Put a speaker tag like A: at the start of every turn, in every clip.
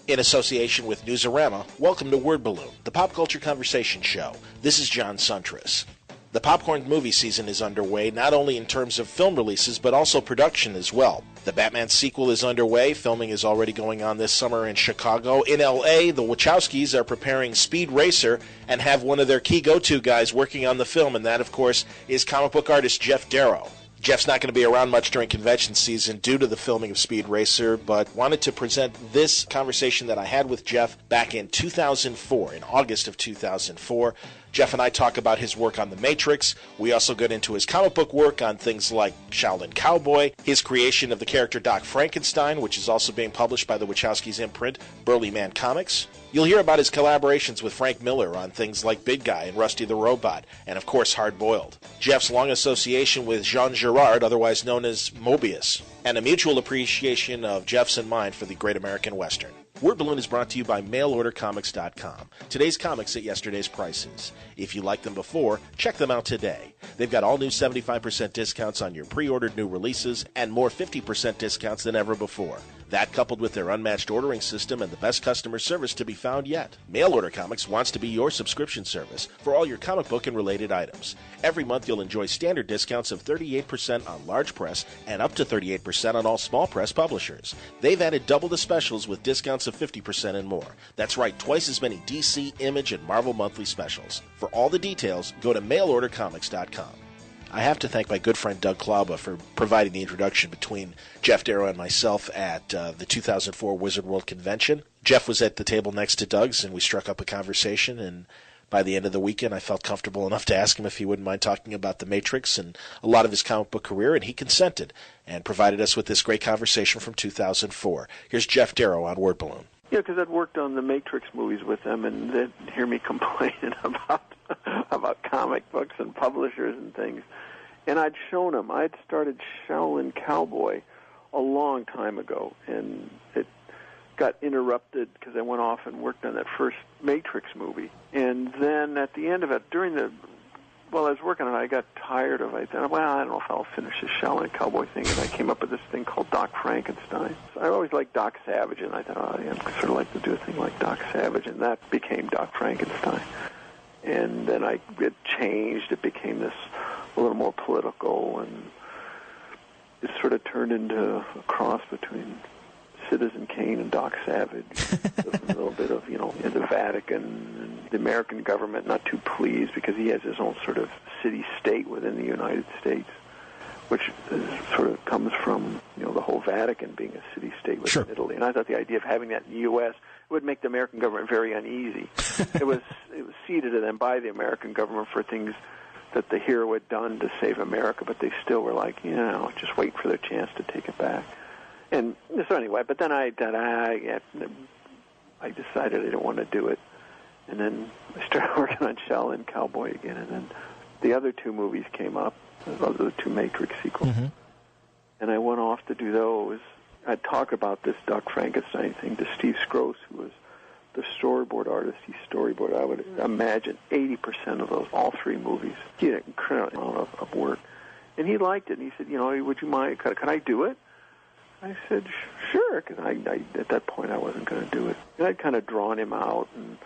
A: In association with Newsarama, welcome to Word Balloon, the pop culture conversation show. This is John Suntress. The popcorn movie season is underway, not only in terms of film releases, but also production as well. The Batman sequel is underway. Filming is already going on this summer in Chicago. In L.A., the Wachowskis are preparing Speed Racer and have one of their key go-to guys working on the film, and that, of course, is comic book artist Geof Darrow. Jeff's not going to be around much during convention season due to the filming of Speed Racer, but wanted to present this conversation that I had with Geof back in 2004, in August of 2004. Geof and I talk about his work on The Matrix. We also get into his comic book work on things like Shaolin Cowboy, his creation of the character Doc Frankenstien, which is also being published by the Wachowski's imprint, Burlyman Comics. You'll hear about his collaborations with Frank Miller on things like Big Guy and Rusty the Robot, and of course Hard Boiled. Jeff's long association with Jean Girard, otherwise known as Moebius, and a mutual appreciation of Jeff's and mine for the Great American Western. Word Balloon is brought to you by mailordercomics.com. Today's comics at yesterday's prices. If you liked them before, check them out today. They've got all new 75% discounts on your pre-ordered new releases and more 50% discounts than ever before. That, coupled with their unmatched ordering system and the best customer service to be found yet. Mail Order Comics wants to be your subscription service for all your comic book and related items. Every month you'll enjoy standard discounts of 38% on large press and up to 38% on all small press publishers. They've added double the specials with discounts of 50% and more. That's right, twice as many DC, Image, and Marvel monthly specials. For all the details, go to mailordercomics.com. I have to thank my good friend Doug Klauba for providing the introduction between Geof Darrow and myself at the 2004 Wizard World Convention. Geof was at the table next to Doug's, and we struck up a conversation, and by the end of the weekend I felt comfortable enough to ask him if he wouldn't mind talking about The Matrix and a lot of his comic book career, and he consented and provided us with this great conversation from 2004. Here's Geof Darrow on Word Balloon.
B: Yeah, because I'd worked on the Matrix movies with them, and they'd hear me complaining about comic books and publishers and things. And I'd shown them. I'd started Shaolin Cowboy a long time ago, and it got interrupted because I went off and worked on that first Matrix movie. And then at the end of it, while I was working on it, I got tired of it. I thought, well, I don't know if I'll finish this Shaolin Cowboy thing, and I came up with this thing called Doc Frankenstein. So I always liked Doc Savage, and I thought, I'd sort of like to do a thing like Doc Savage, and that became Doc Frankenstein. And then it changed. It became this a little more political, and it sort of turned into a cross between Citizen Kane and Doc Savage. A little bit of, the Vatican and the American government not too pleased because he has his own sort of city-state within the United States, which sort of comes from, the whole Vatican being a city-state within Italy. And I thought the idea of having that in the U.S. would make the American government very uneasy. It was ceded to them by the American government for things that the hero had done to save America, but they still were like, just wait for their chance to take it back. And so anyway, but then I decided I didn't want to do it. And then I started working on Shaolin Cowboy again, and then the other two movies came up, the two Matrix sequels. Mm-hmm. And I went off to do those. I'd talk about this Doc Frankenstein thing to Steve Scroce, who was the storyboard artist. He storyboarded, I would imagine, 80% of those, all three movies. He had an incredible amount of work. And he liked it, and he said, would you mind, can I do it? I said, sure, because I at that point I wasn't going to do it. And I'd kind of drawn him out, and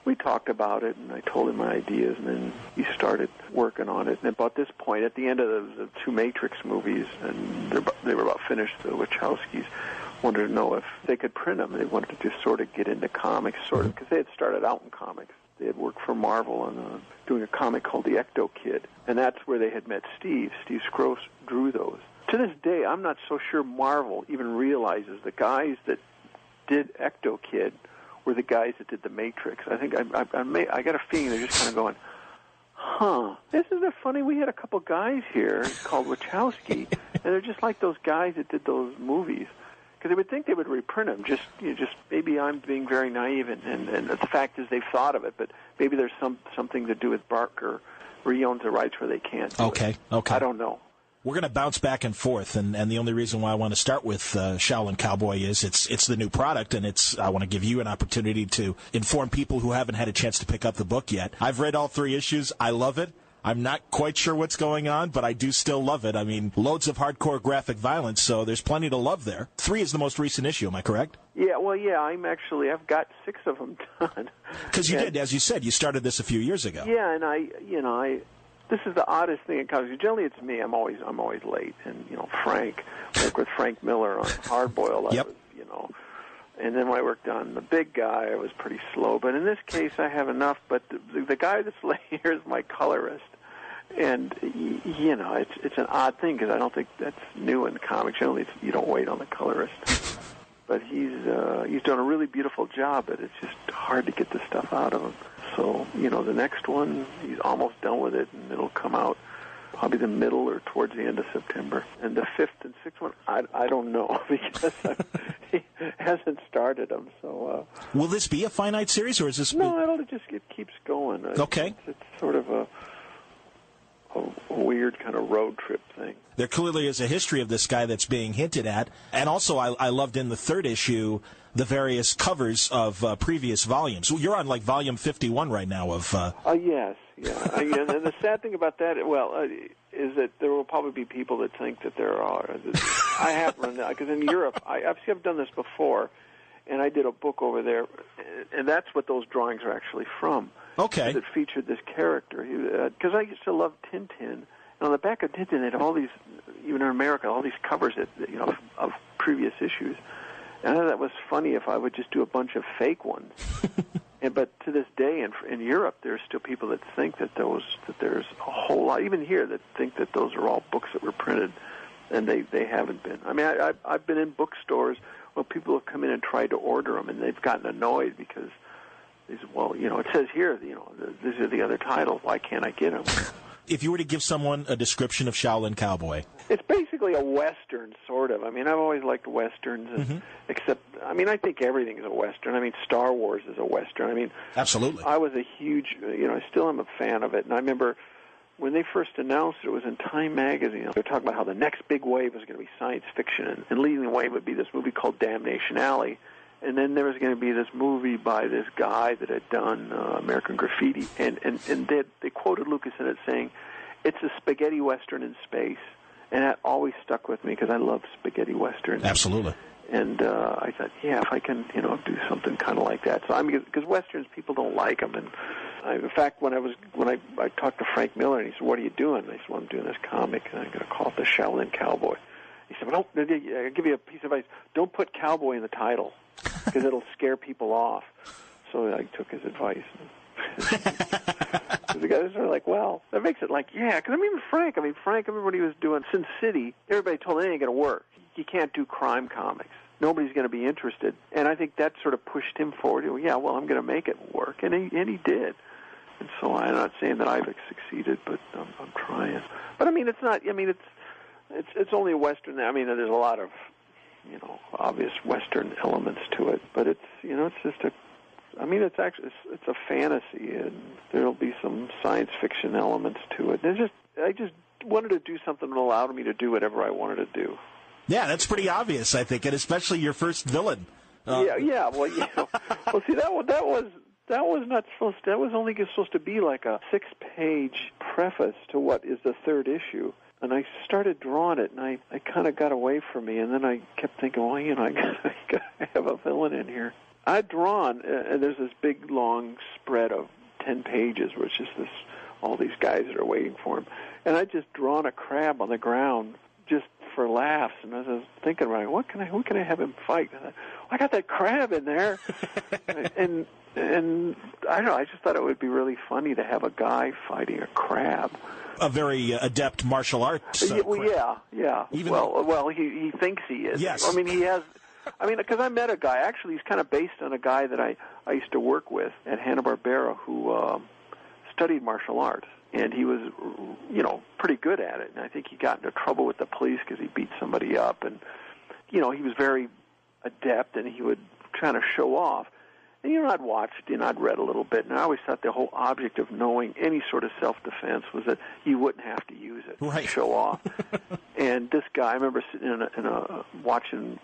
B: we talked about it, and I told him my ideas, and then he started working on it. And about this point, at the end of the two Matrix movies, and they were about finished, the Wachowskis wanted to know if they could print them. They wanted to just sort of get into comics, because they had started out in comics. They had worked for Marvel on doing a comic called The Ecto Kid, and that's where they had met Steve. Steve Scroce drew those. To this day, I'm not so sure Marvel even realizes the guys that did Ecto Kid were the guys that did The Matrix. I think I got a feeling they're just kind of going, this is funny. We had a couple guys here called Wachowski, and they're just like those guys that did those movies. Because they would think they would reprint them. Just maybe I'm being very naive, and the fact is they've thought of it, but maybe there's something to do with Barker, where he owns the rights where they can't do it. Okay. I don't know.
A: We're going to bounce back and forth, and the only reason why I want to start with Shaolin Cowboy is it's the new product, and I want to give you an opportunity to inform people who haven't had a chance to pick up the book yet. I've read all three issues. I love it. I'm not quite sure what's going on, but I do still love it. I mean, loads of hardcore graphic violence, so there's plenty to love there. 3 is the most recent issue, am I correct?
B: Yeah, well, yeah, I've got 6 of them done.
A: Because you did, as you said, you started this a few years ago.
B: Yeah, and this is the oddest thing in comics. Generally, it's me. I'm always late, and Frank, work with Frank Miller on Hardboiled.
A: Yep.
B: And then when I worked on The Big Guy, I was pretty slow. But in this case, I have enough. But the guy that's late here is my colorist. And, it's an odd thing because I don't think that's new in comics. Generally, you don't wait on the colorist. But he's done a really beautiful job, but it's just hard to get the stuff out of him. So, the next one, he's almost done with it, and it'll come out probably the middle or towards the end of September. And the 5th and 6th one, I don't know, because he hasn't started them. So,
A: will this be a finite series, or is this...
B: No, it keeps going.
A: Okay.
B: It's sort of a weird kind of road trip thing.
A: There clearly is a history of this guy that's being hinted at. And also, I loved in the 3rd issue the various covers of previous volumes. You're on, like, volume 51 right now of...
B: Yes, yeah. And the sad thing about that, is that there will probably be people that think that there are. I have run that, because in Europe, I've done this before, and I did a book over there, and that's what those drawings are actually from.
A: Okay.
B: That featured this character. Because I used to love Tintin, and on the back of Tintin, they'd have all these, even in America, all these covers of previous issues. And I thought that was funny if I would just do a bunch of fake ones. But to this day, in Europe, there's still people that think that there's a whole lot, even here, that think that those are all books that were printed, and they haven't been. I mean, I've been in bookstores where people have come in and tried to order them, and they've gotten annoyed because, it says here, these are the other titles. Why can't I get them?
A: If you were to give someone a description of Shaolin Cowboy...
B: It's basically a Western, sort of. I mean, I've always liked Westerns, except, I think everything is a Western. I mean, Star Wars is a Western. I mean...
A: Absolutely.
B: I was a huge, I still am a fan of it, and I remember when they first announced it was in Time magazine. They were talking about how the next big wave was going to be science fiction, and leading the way would be this movie called Damnation Alley. And then there was going to be this movie by this guy that had done American Graffiti, and they quoted Lucas in it saying, "It's a spaghetti western in space," and that always stuck with me because I love spaghetti westerns.
A: Absolutely.
B: And I thought, if I can, do something kind of like that. So because westerns, people don't like them, and in fact, when I talked to Frank Miller, and he said, "What are you doing?" And I said, "Well, I'm doing this comic, and I'm going to call it the Shaolin Cowboy." He said, "Well, I'll give you a piece of advice: don't put cowboy in the title, because it'll scare people off." So I took his advice. The guys are like, well, that makes it like, yeah, because Frank, I remember when he was doing Sin City, everybody told him it ain't going to work. You can't do crime comics. Nobody's going to be interested. And I think that sort of pushed him forward. I'm going to make it work. And he did. And so I'm not saying that I've succeeded, but I'm trying. But it's not, it's only a Western. There's a lot of, obvious Western elements to it, but it's just it's a fantasy, and there'll be some science fiction elements to it. I just wanted to do something that allowed me to do whatever I wanted to do.
A: Yeah, that's pretty obvious, I think, and especially your first villain.
B: Well, see, that was not supposed to. That was only supposed to be like a 6-page preface to what is the 3rd issue. And I started drawing it, and I kind of got away from me. And then I kept thinking, I gotta have a villain in here. I'd drawn, and there's this big, long spread of 10 pages, where it's just all these guys that are waiting for him. And I'd just drawn a crab on the ground just for laughs. And I was thinking, who can I have him fight? And I got that crab in there. and I don't know, I just thought it would be really funny to have a guy fighting a crab.
A: A very adept martial arts.
B: Yeah. He thinks he is.
A: Yes.
B: He has. Because I met a guy. Actually, he's kind of based on a guy that I used to work with at Hanna-Barbera who studied martial arts, and he was, pretty good at it. And I think he got into trouble with the police because he beat somebody up, and he was very adept, and he would try to show off. And, I'd watched and I'd read a little bit, and I always thought the whole object of knowing any sort of self-defense was that you wouldn't have to use it to show off. And this guy, I remember sitting watching,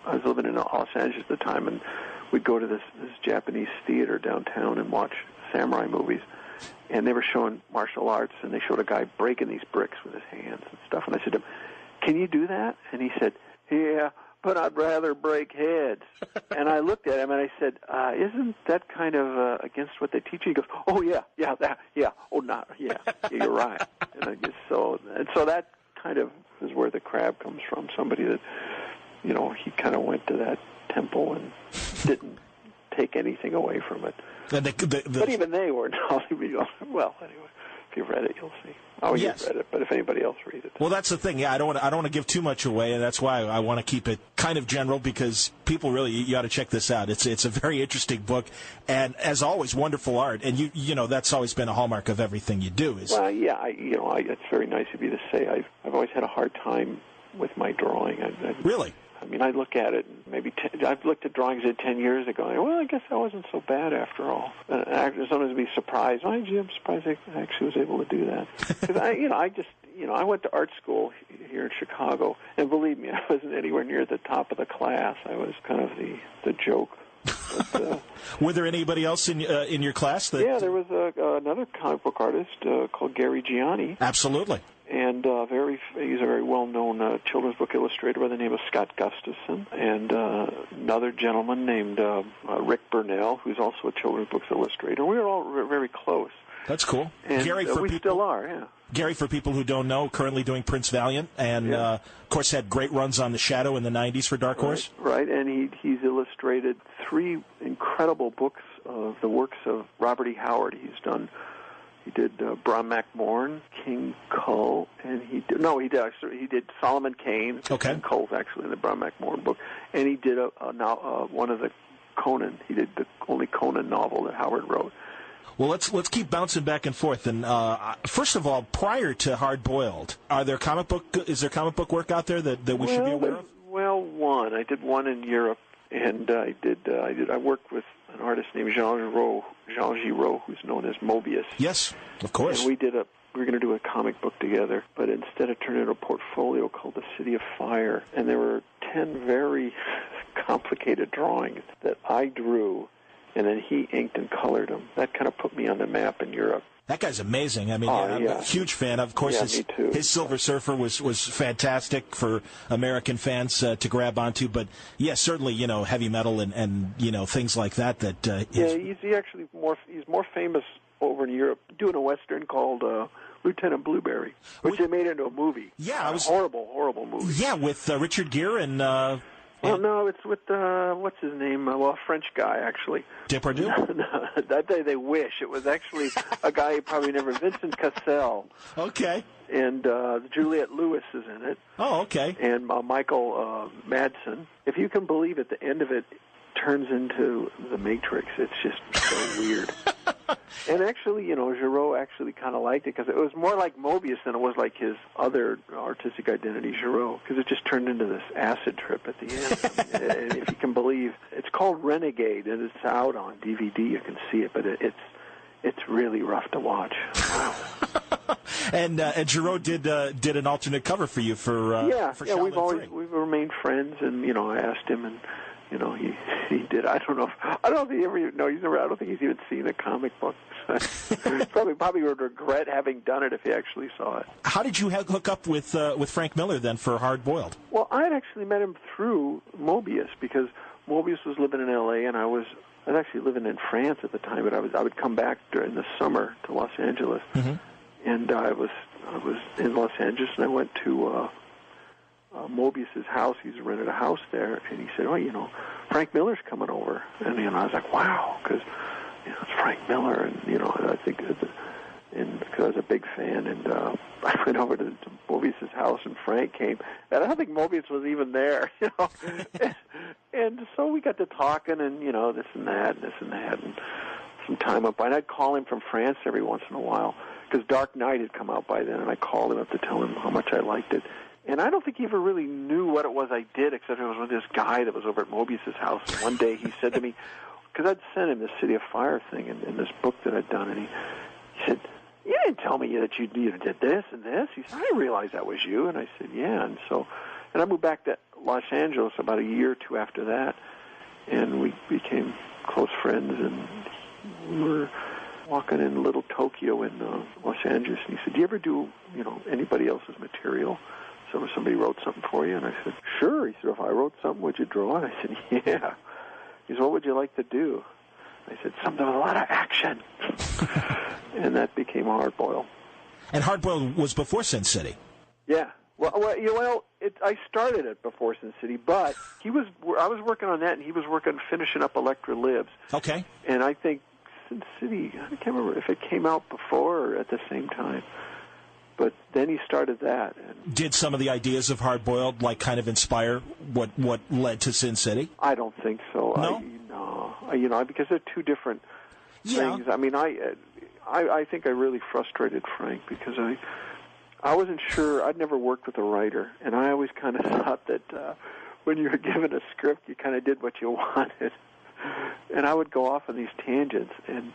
B: I was living in Los Angeles at the time, and we'd go to this Japanese theater downtown and watch samurai movies. and they were showing martial arts, and they showed a guy breaking these bricks with his hands and stuff. And I said to him, "Can you do that?" And he said, "Yeah, but I'd rather break heads." And I looked at him and I said, "Isn't that kind of against what they teach you?" He goes, "Oh yeah, oh not yeah, you're right." And I guess so that kind of is where the crab comes from. Somebody that, he kind of went to that temple and didn't take anything away from it. But even they weren't. Well, anyway, if you've read it, you'll see.
A: Yes.
B: You've read it, but if anybody else reads it.
A: Well, that's the thing. Yeah, I don't want to give too much away, and that's why I want to keep it kind of general, because people really, you ought to check this out. It's a very interesting book, and as always, wonderful art. And you know that's always been a hallmark of everything you do.
B: Well, yeah, it's very nice of you to say. I've always had a hard time with my drawing.
A: Really?
B: I mean, I look at it, I've looked at drawings I did 10 years ago, and I guess that wasn't so bad after all. And sometimes be surprised. I'm surprised I actually was able to do that. Because I went to art school here in Chicago, and believe me, I wasn't anywhere near the top of the class. I was kind of the joke. But,
A: were there anybody else in your class?
B: Yeah, there was another comic book artist called Gary Gianni.
A: Absolutely.
B: And he's a very well-known children's book illustrator by the name of Scott Gustafson, and another gentleman named Rick Burnell, who's also a children's books illustrator. We were all very close.
A: That's cool.
B: And
A: Gary,
B: still are, yeah.
A: Gary, for people who don't know, currently doing Prince Valiant, and of course had great runs on The Shadow in the 90s for Dark Horse.
B: Right, and he's illustrated 3 incredible books of the works of Robert E. Howard. He did Brom Morn, King Kull, and he did Solomon Kane.
A: Okay.
B: King Kull's actually in the Brom Morn book, and he did one of the Conan. He did the only Conan novel that Howard wrote.
A: Well, let's keep bouncing back and forth. And first of all, prior to Hard Boiled, is there comic book work out there that we should be aware of?
B: Well, I did one in Europe, and I worked with an artist named Jean Giraud, who's known as Moebius.
A: Yes, of course.
B: And we were going to do a comic book together, but instead it turned into a portfolio called The City of Fire, and there were 10 very complicated drawings that I drew, and then he inked and colored them. That kind of put me on the map in Europe.
A: That guy's amazing. I mean, I'm a huge fan. Of course,
B: me too.
A: His Silver Surfer was fantastic for American fans to grab onto. But certainly, heavy metal and things like that. He's more famous over in Europe doing a western called Lieutenant Blueberry, which they made into a movie. Yeah, horrible movie. Yeah, with Richard Gere and. Well, no, it's with, what's his name? A French guy, actually. Depardieu? No, that day they wish. It was actually a guy you probably never, Vincent Cassel. Okay. And Juliette Lewis is in it. Oh, okay. And Michael Madsen. If you can believe at the end of it, turns into The Matrix. It's just so weird. And actually, Giraud actually kind of liked it because it was more like Moebius than it was like his other artistic identity, Giraud, because it just turned into this acid trip at the end. And if you can believe, it's called Renegade, and it's out on DVD. You can see it, but it's really rough to watch. Wow. And Giraud did an alternate cover for you for Shaolin. We've remained friends, and I asked him and. He did. I don't know if he ever. No, I don't think he's even seen a comic book. probably would regret having done it if he actually saw it. How did you hook up with Frank Miller then for Hard Boiled? Well, I had actually met him through Moebius because Moebius was living in L.A. and I was actually living in France at the time. But I would come back during the summer to Los Angeles, and I was in Los Angeles and I went to. Moebius's house. He's rented a house there, and he said, Frank Miller's coming over. And I was like, wow, because it's Frank Miller, and I think, and because I was a big fan, and I went over to Moebius's house, and Frank came, and I don't think Moebius was even there, and so we got to talking, and this and that, and some time went by, and I'd call him from France every once in a while, because Dark Knight had come out by then, and I called him up to tell him how much I liked it. And I don't think he ever really knew what it was I did, except it was with this guy that was over at Moebius's house. And one day he said to me, because I'd sent him the City of Fire thing in this book that I'd done, and he said, you didn't tell me that you did this and this. He said, I didn't realize that was you. And I said, yeah. And I moved back to Los Angeles about a year or two after that, and we became close friends, and we were
B: walking in Little Tokyo in Los Angeles, and he said, "Do you ever do, anybody else's material? So somebody wrote something for you?" And I said, "Sure." He said, "If I wrote something, would you draw it?" I said, "Yeah." He said, "What would you like to do?" I said, "Something with a lot of action." And that became Hardboiled.
C: And Hardboiled was before Sin City.
B: Yeah. I started it before Sin City, but I was working on that, and he was finishing up Electra Lives.
C: Okay.
B: And I think Sin City, I can't remember if it came out before or at the same time. But then he started that. And
C: did some of the ideas of Hardboiled kind of inspire what led to Sin City?
B: I don't think so.
C: No?
B: Because they're two different things. I mean, I think I really frustrated Frank because I wasn't sure. I'd never worked with a writer, and I always kind of thought that when you were given a script, you kind of did what you wanted. And I would go off on these tangents, and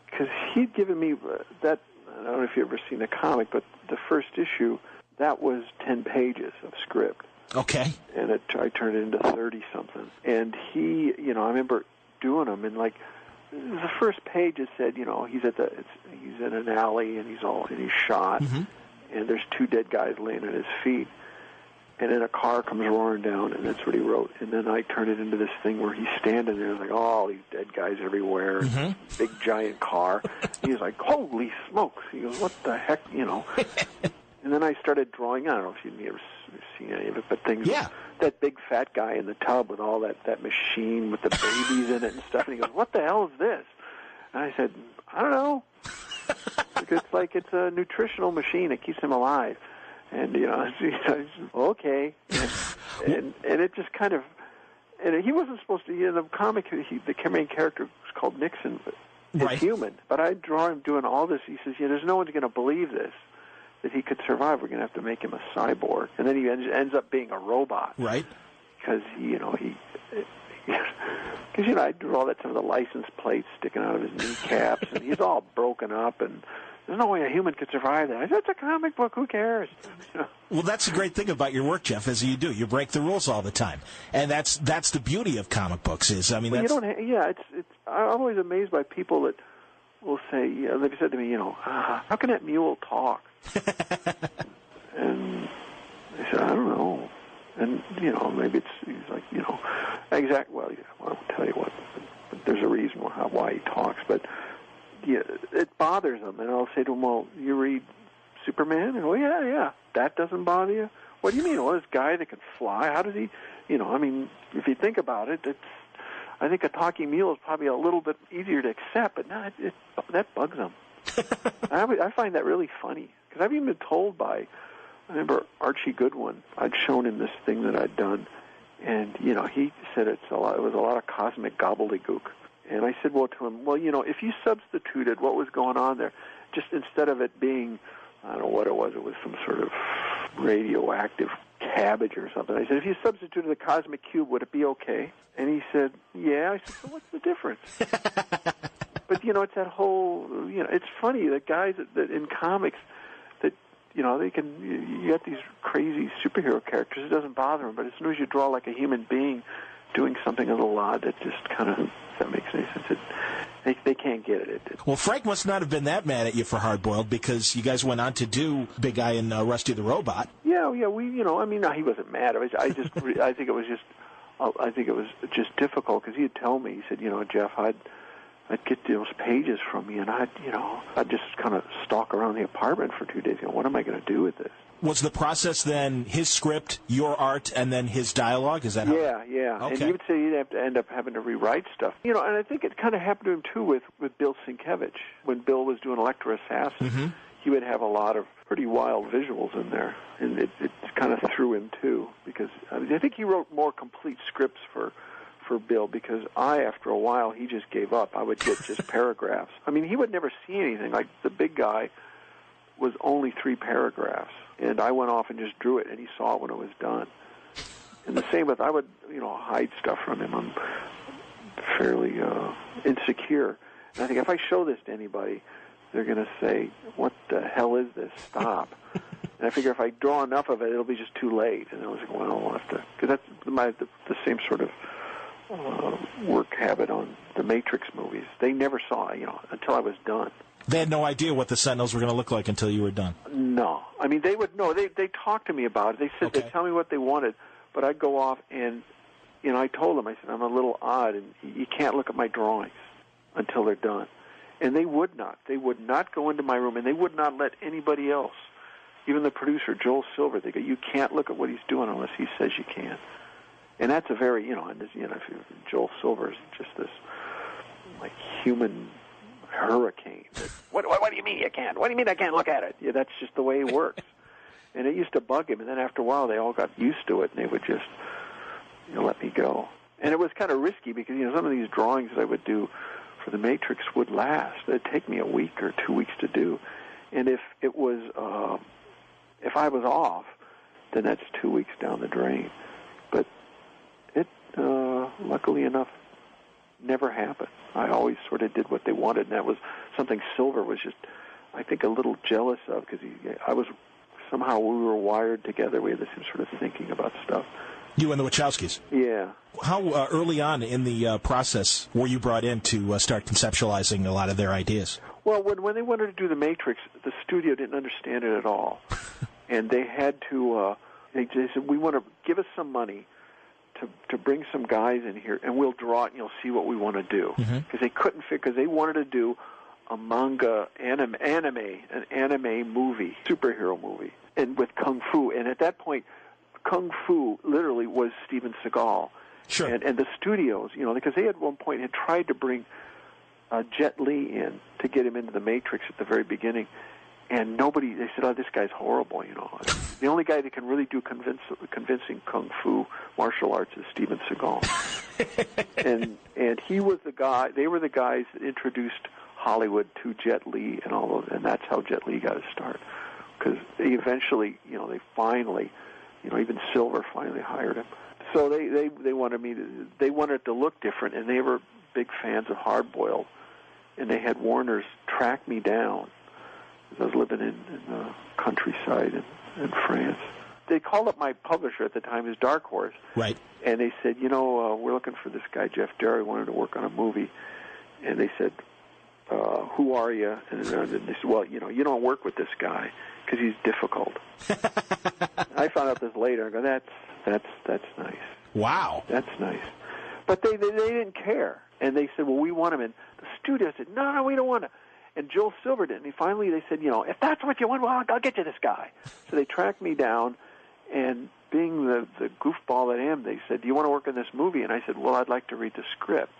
B: because he'd given me that, I don't know if you've ever seen a comic, but the first issue, that was 10 pages of script.
C: Okay.
B: And I turned it into 30-something. And he, I remember doing them, and the first page it said, he's in an alley, and he's shot, and there's two dead guys laying at his feet. And then a car comes roaring down, and that's what he wrote. And then I turned it into this thing where he's standing there, like, all these dead guys everywhere, big giant car. He's like, "Holy smokes!" He goes, "What the heck?" And then I started drawing. I don't know if you've ever seen any of it, but things.
C: Yeah.
B: That big fat guy in the tub with all that machine with the babies in it and stuff. And he goes, "What the hell is this?" And I said, "I don't know." It's a nutritional machine. It keeps him alive. And, okay. And it just kind of, and he wasn't supposed to, in the comic, the main character was called Nixon, but he's human. But I draw him doing all this. He says, there's no one's going to believe this, that he could survive. We're going to have to make him a cyborg. And then he ends up being a robot.
C: Right.
B: Because, I drew all that, some of the license plates sticking out of his kneecaps, and he's all broken up, and there's no way a human could survive that. I said, "It's a comic book. Who cares?"
C: Well, that's the great thing about your work, Geof, is you break the rules all the time, and that's the beauty of comic books. I'm always amazed by people that will say, they've said to me, "How can that mule talk?" And I said, "I don't know." And maybe he's like, exactly. Well, I won't tell you what. But there's a reason why he talks, but. Yeah, it bothers them, and I'll say to them, "Well, you read Superman?" And, "Oh, yeah. That doesn't bother you?" "What do you mean?" "Well, this guy that can fly, how does he, if you think about it, I think a talking mule is probably a little bit easier to accept, but no, that bugs them." I find that really funny, because I've even been told I remember Archie Goodwin, I'd shown him this thing that I'd done, and, he said it was a lot of cosmic gobbledygook. And I said, to him, if you substituted what was going on there, just instead of it being, I don't know what it was some sort of radioactive cabbage or something. I said, if you substituted the cosmic cube, would it be okay? And he said, yeah. I said, so what's the difference? But, it's that whole, it's funny that guys that in comics that, you got these crazy superhero characters, it doesn't bother them, but as soon as you draw like a human being doing something a little odd, that just kind of, if that makes any sense, they can't get it. Well, Frank must not have been that mad at you for Hardboiled, because you guys went on to do Big Guy and Rusty the Robot.
B: Yeah, we, no, he wasn't mad. I think it was just difficult, because he'd tell me, he said, "Geof, I'd get those pages from you, and I'd just kind of stalk around the apartment for 2 days. What am I going to do with this?"
C: Was the process then his script, your art, and then his dialogue? Is that how?
B: Yeah.
C: Okay.
B: And he would say he'd have to end up having to rewrite stuff. And I think it kind of happened to him, too, with Bill Sienkiewicz. When Bill was doing Electra Assassin, he would have a lot of pretty wild visuals in there. And it kind of threw him, too, because I think he wrote more complete scripts for Bill, because after a while, he just gave up. I would get just paragraphs. He would never see anything. Like the Big Guy was only 3 paragraphs. And I went off and just drew it, and he saw it when it was done. And the same with, I would, hide stuff from him. I'm fairly insecure. And I think if I show this to anybody, they're going to say, "What the hell is this? Stop." And I figure if I draw enough of it, it'll be just too late. And I was like, well, I'll have to, because that's the same sort of
C: work habit on the Matrix movies. They never saw, until I was done.
A: They had no idea what the Sentinels were going to look like until you were done.
C: No. I mean, they would know. They talked to me about it. They said, They'd tell me what they wanted, but I'd go off and, I told them, I said, I'm a little odd, and you can't look at my drawings until they're done. And they would not. They would not go into my room, and they would not let anybody else, even the producer, Joel Silver, they go, you can't look at what he's doing unless he says you can. And that's a very, Joel Silver is just this, like, human hurricane. What do you mean you can't? What do you mean I can't look at it? Yeah, that's just the way he works. And it used to bug him, and then after a while they all got used to it, and they would just let me go. And it was kind of risky because some of these drawings that I would do for the Matrix would last. It'd take me a week or 2 weeks to do, and if it was if I was off, then that's 2 weeks down the drain. But it luckily enough never happened. I always sort of did what they wanted, and that was something Silver was just, I think, a little jealous of because somehow we were wired together. We had the same sort of thinking about stuff.
A: You and the Wachowskis.
C: Yeah.
A: How early on in the process were you brought in to start conceptualizing a lot of their ideas?
C: Well, when they wanted to do The Matrix, the studio didn't understand it at all. And they had to, they said, we want to give us some money to bring some guys in here, and we'll draw it, and you'll see what we want to do. Because they couldn't fit, because they wanted to do a manga, an anime movie, superhero movie, and with Kung Fu. And at that point, Kung Fu literally was Steven Seagal.
A: Sure.
C: And the studios, because they at one point had tried to bring Jet Li in to get him into the Matrix at the very beginning, and they said, oh, this guy's horrible, The only guy that can really do convincing Kung Fu martial arts is Steven Seagal. and he was the guy, they were the guys that introduced Hollywood to Jet Li and all of, and that's how Jet Li got his start. Because eventually, they finally, even Silver finally hired him. So they wanted they wanted it to look different, and they were big fans of Hard Boiled, and they had Warner's track me down. I was living in the countryside in France. They called up my publisher at the time, his Dark Horse.
A: Right.
C: And they said, we're looking for this guy, Geof Darrow, who wanted to work on a movie. And they said, who are you? And they said, well, you don't work with this guy because he's difficult. I found out this later. I go, that's nice.
A: Wow.
C: That's nice. But they didn't care. And they said, well, we want him. And the studio said, no, we don't want him. And Joel Silver did. And finally they said, if that's what you want, well, I'll get you this guy. So they tracked me down, and being the goofball that I am, they said, do you want to work in this movie? And I said, well, I'd like to read the script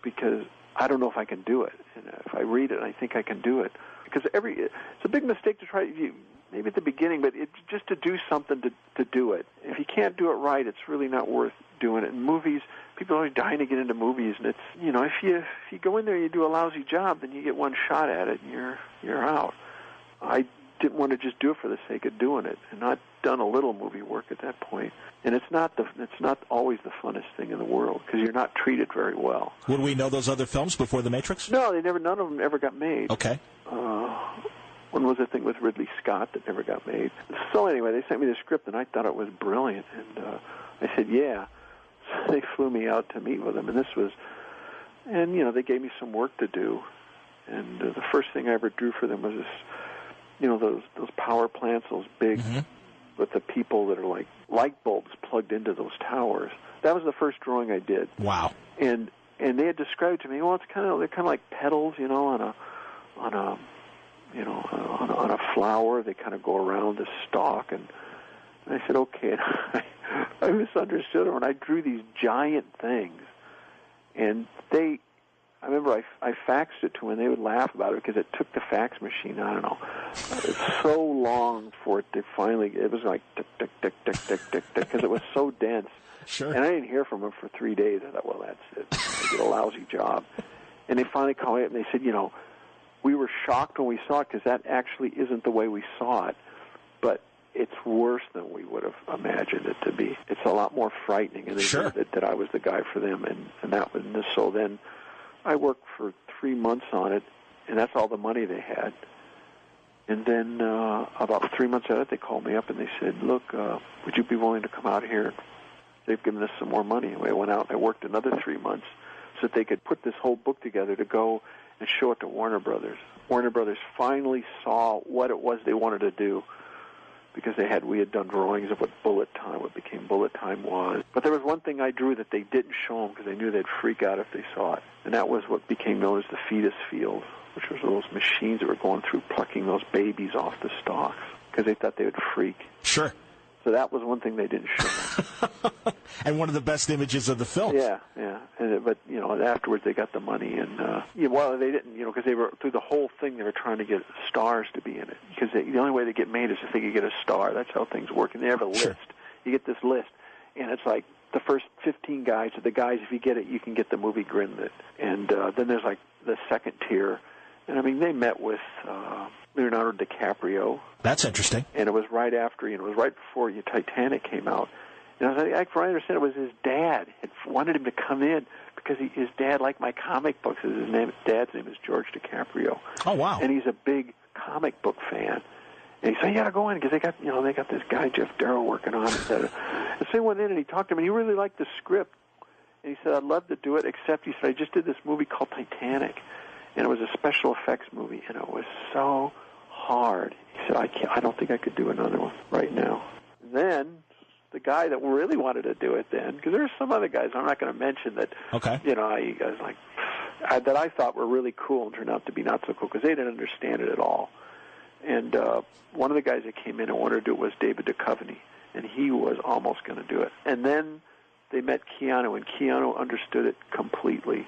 C: because I don't know if I can do it. And if I read it, I think I can do it. Because it's a big mistake to try, maybe at the beginning, but it's just to do something to do it. If you can't do it right, it's really not worth doing it. In movies, people are dying to get into movies, and it's, if you go in there and you do a lousy job, then you get one shot at it, and you're out. I didn't want to just do it for the sake of doing it, and I'd done a little movie work at that point. And it's not always the funnest thing in the world because you're not treated very well.
A: Would we know those other films before The Matrix?
C: No, none of them ever got made.
A: Okay.
C: One was a thing with Ridley Scott that never got made. So anyway, they sent me the script, and I thought it was brilliant. And I said, yeah. So they flew me out to meet with them, and they gave me some work to do. And the first thing I ever drew for them was this, those power plants, those big, with the people that are like light bulbs plugged into those towers. That was the first drawing I did.
A: Wow.
C: And they had described to me, well, they're kind of like petals, on a flower. They kind of go around the stalk, and I said, okay. I misunderstood them, and I drew these giant things. And I remember I faxed it to them, and they would laugh about it because it took the fax machine, I don't know, it's so long for it to finally, it was like tick, tick, tick, tick, tick, tick, tick, because it was so dense.
A: Sure.
C: And I didn't hear from them for 3 days. I thought, well, that's it. I did a lousy job. And they finally called me up, and they said, we were shocked when we saw it because that actually isn't the way we saw it, but it's worse than we would have imagined it to be. It's a lot more frightening, and they
A: Sure.
C: knew that I was the guy for them, and that was so. Then I worked for 3 months on it, and that's all the money they had. And then about 3 months out of it, they called me up and they said, "Look, would you be willing to come out here
B: they've given us some more money. And I went out and I worked another 3 months so that they could put this whole book together to go and show it to Warner Brothers. Warner Brothers finally saw what it was they wanted to do, because we had done drawings of what became Bullet Time was. But there was one thing I drew that they didn't show them because they knew they'd freak out if they saw it, and that was what became known as the fetus field, which was those machines that were going through plucking those babies off the stalks because they thought they would freak.
A: Sure.
B: So that was one thing they didn't show them.
A: And one of the best images of the film.
B: Yeah. But afterwards they got the money, and they didn't, because they were through the whole thing. They were trying to get stars to be in it, because the only way they get made is if they could get a star. That's how things work. And they have a list. You get this list, and it's like the first 15 guys are the guys. If you get it, you can get the movie greenlit. And then there's like the second tier, and I mean they met with Leonardo DiCaprio.
A: That's interesting.
B: And it was right after, it was right before Titanic came out. And I understand it was his dad had wanted him to come in because his dad liked my comic books. His dad's name is George DiCaprio.
A: Oh, wow.
B: And he's a big comic book fan. And he said, "You got to go in because they got this guy Geof Darrow working on it." And so he went in and he talked to him, and he really liked the script. And he said, "I'd love to do it, except," he said, "I just did this movie called Titanic, and it was a special effects movie, and it was so hard." He said, I don't think I could do another one right now." Then the guy that really wanted to do it then, because there were some other guys I'm not going to mention that,
A: okay,
B: you guys that I thought were really cool and turned out to be not so cool because they didn't understand it at all. And one of the guys that came in and wanted to do it was David Duchovny, and he was almost going to do it. And then they met Keanu, and Keanu understood it completely.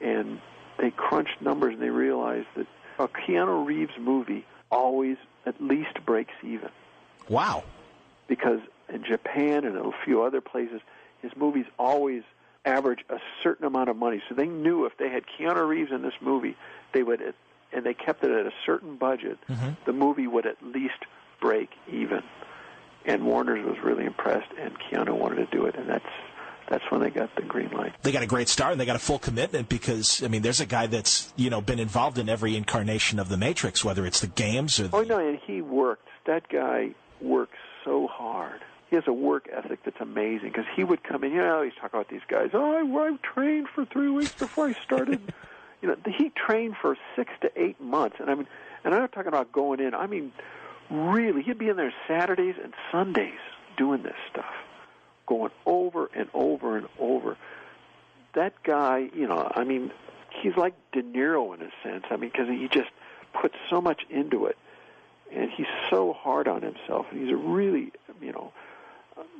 B: And they crunched numbers, and they realized that a Keanu Reeves movie always at least breaks even.
A: Wow.
B: Because in Japan and a few other places, his movies always average a certain amount of money. So they knew if they had Keanu Reeves in this movie, they would, and they kept it at a certain budget, the movie would at least break even. And Warner's was really impressed, and Keanu wanted to do it, and that's when they got the green light.
A: They got a great start, and they got a full commitment because, I mean, there's a guy that's, been involved in every incarnation of The Matrix, whether it's the games or the...
B: Oh, no, and he worked. That guy works so hard. He has a work ethic that's amazing because he would come in, he's talking about these guys, I trained for 3 weeks before I started. He trained for 6 to 8 months. And I'm not talking about going in. I mean, really, he'd be in there Saturdays and Sundays doing this stuff, going over and over and over. That guy, he's like De Niro in a sense. I mean, because he just puts so much into it. And he's so hard on himself. And he's a really,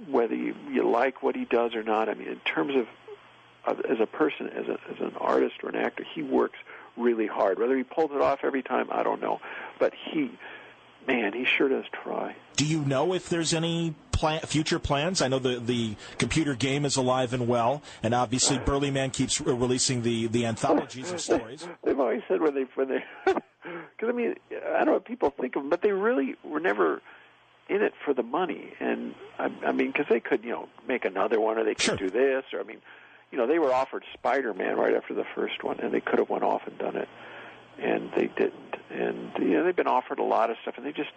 B: whether you like what he does or not, I mean, in terms of as a person, as an artist or an actor, he works really hard. Whether he pulls it off every time, I don't know. But he sure does try.
A: Do you know if there's any future plans? I know the computer game is alive and well, and obviously Burlyman keeps releasing the anthologies of stories.
B: They've always said when they because I mean, I don't know what people think of them, but they really were never in it for the money. And I mean, because they could make another one, or they could do this, or I mean, they were offered Spider-Man right after the first one, and they could have went off and done it, and they didn't. And they've been offered a lot of stuff, and they just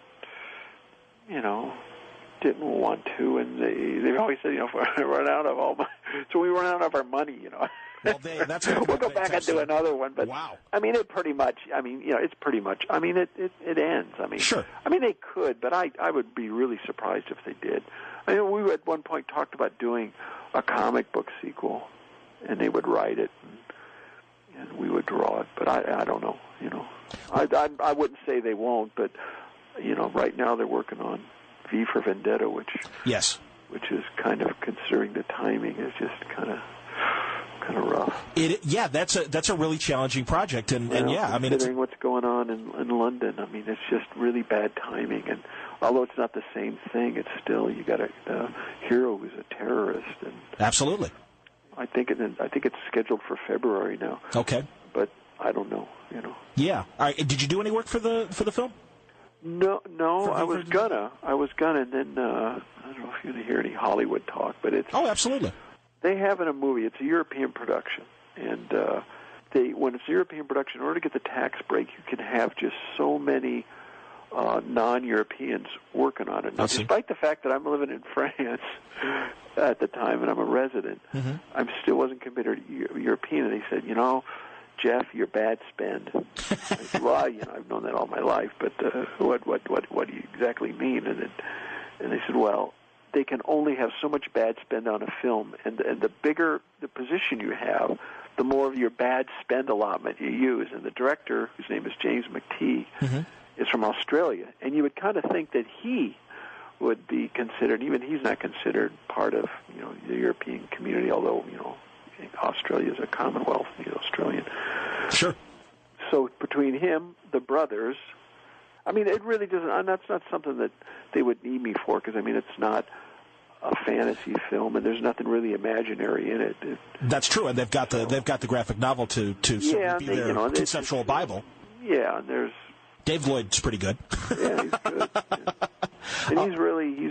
B: didn't want to. And they've always said, if we run out of we run out of our money,
A: Well, that's
B: we'll go back and do another one. But
A: wow.
B: I mean, it pretty much. I mean, it's pretty much. I mean, it ends. I mean,
A: sure.
B: I mean, they could, but I would be really surprised if they did. I mean, we at one point talked about doing a comic book sequel, and they would write it, and we would draw it. But I don't know. I wouldn't say they won't, but right now they're working on V for Vendetta, which which is kind of, considering the timing, is just kind of rough.
A: That's a really challenging project, and I mean,
B: considering what's going on in London, I mean, it's just really bad timing. And although it's not the same thing, it's still, you got a hero who's a terrorist. And
A: absolutely.
B: I think it's scheduled for February now.
A: Okay,
B: but I don't know.
A: Yeah. All right. Did you do any work for the film?
B: No. I was gonna, and then I don't know if you're gonna hear any Hollywood talk, but it's.
A: Oh, absolutely.
B: They have in a movie. It's a European production, and when it's a European production, in order to get the tax break, you can have just so many non-Europeans working on it. Now, despite the fact that I'm living in France at the time and I'm a resident, I still wasn't considered European. And they said, Geof, you're bad spend. I said, well, I've known that all my life, but what do you exactly mean? And they said, well, they can only have so much bad spend on a film, and the bigger the position you have, the more of your bad spend allotment you use. And the director, whose name is James McTeague, is from Australia, and you would kind of think that he would be considered, even he's not considered part of the European community, although Australia is a Commonwealth, Australian.
A: Sure.
B: So between him, the brothers, it really doesn't. That's not something that they would need me for, because it's not a fantasy film, and there's nothing really imaginary in it.
A: That's true, and they've got the graphic novel to be their conceptual Bible.
B: Yeah, and there's
A: Dave Lloyd's pretty good.
B: Yeah, he's good. Yeah. And he's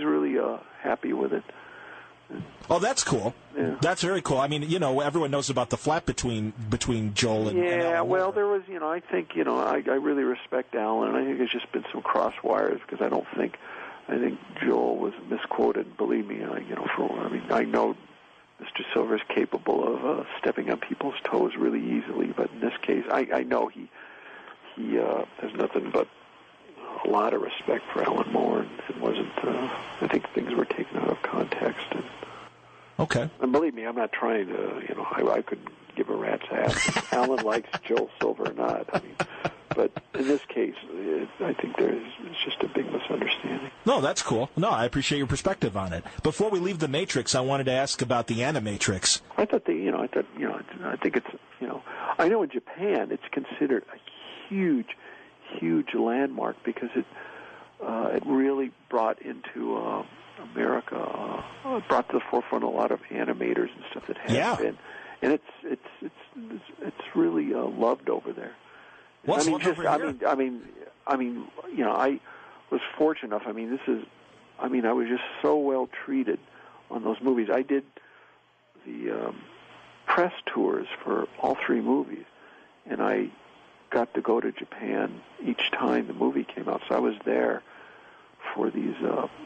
B: really happy with it.
A: Oh, that's cool.
B: Yeah.
A: That's very cool. Everyone knows about the flap between Joel and Alan.
B: Well, there was, I think, I really respect Alan, and I think there's just been some cross wires, because I think Joel was misquoted. Believe me, I know Mr. Silver's capable of stepping on people's toes really easily, but in this case, I know he has nothing but a lot of respect for Alan Moore, and it wasn't. I think things were taken out of context.
A: Okay.
B: And believe me, I'm not trying to. I could give a rat's ass if Alan likes Joel Silver or not. But in this case, I think it's just a big misunderstanding.
A: No, that's cool. No, I appreciate your perspective on it. Before we leave the Matrix, I wanted to ask about the Animatrix.
B: I think it's, I know in Japan it's considered a huge landmark, because it really brought into America, brought to the forefront a lot of animators and stuff that had been, and it's really loved over there.
A: What's loved over here?
B: I was fortunate enough. I was just so well treated on those movies. I did the press tours for all three movies, and I got to go to Japan each time the movie came out. So I was there for these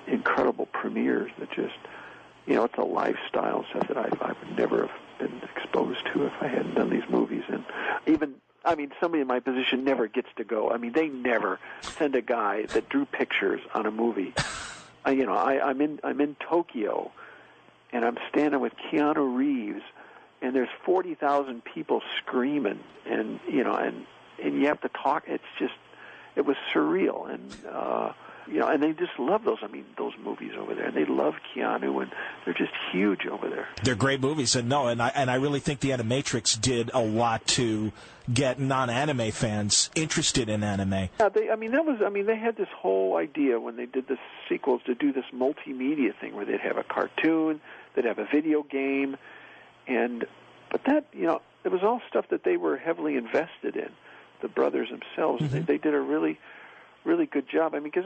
B: incredible premieres that just, it's a lifestyle stuff that I would never have been exposed to if I hadn't done these movies. And even, somebody in my position never gets to go. They never send a guy that drew pictures on a movie. I'm in Tokyo, and I'm standing with Keanu Reeves, and there's 40,000 people screaming, and you have to talk. It was surreal, and and they just love those movies over there. And they love Keanu, and they're just huge over there. They're
A: great movies, and I really think the Animatrix did a lot to get non-anime fans interested in anime.
B: Yeah, they had this whole idea when they did the sequels to do this multimedia thing where they'd have a cartoon, they'd have a video game, but that it was all stuff that they were heavily invested in. The brothers themselves, they did a really, really good job. Because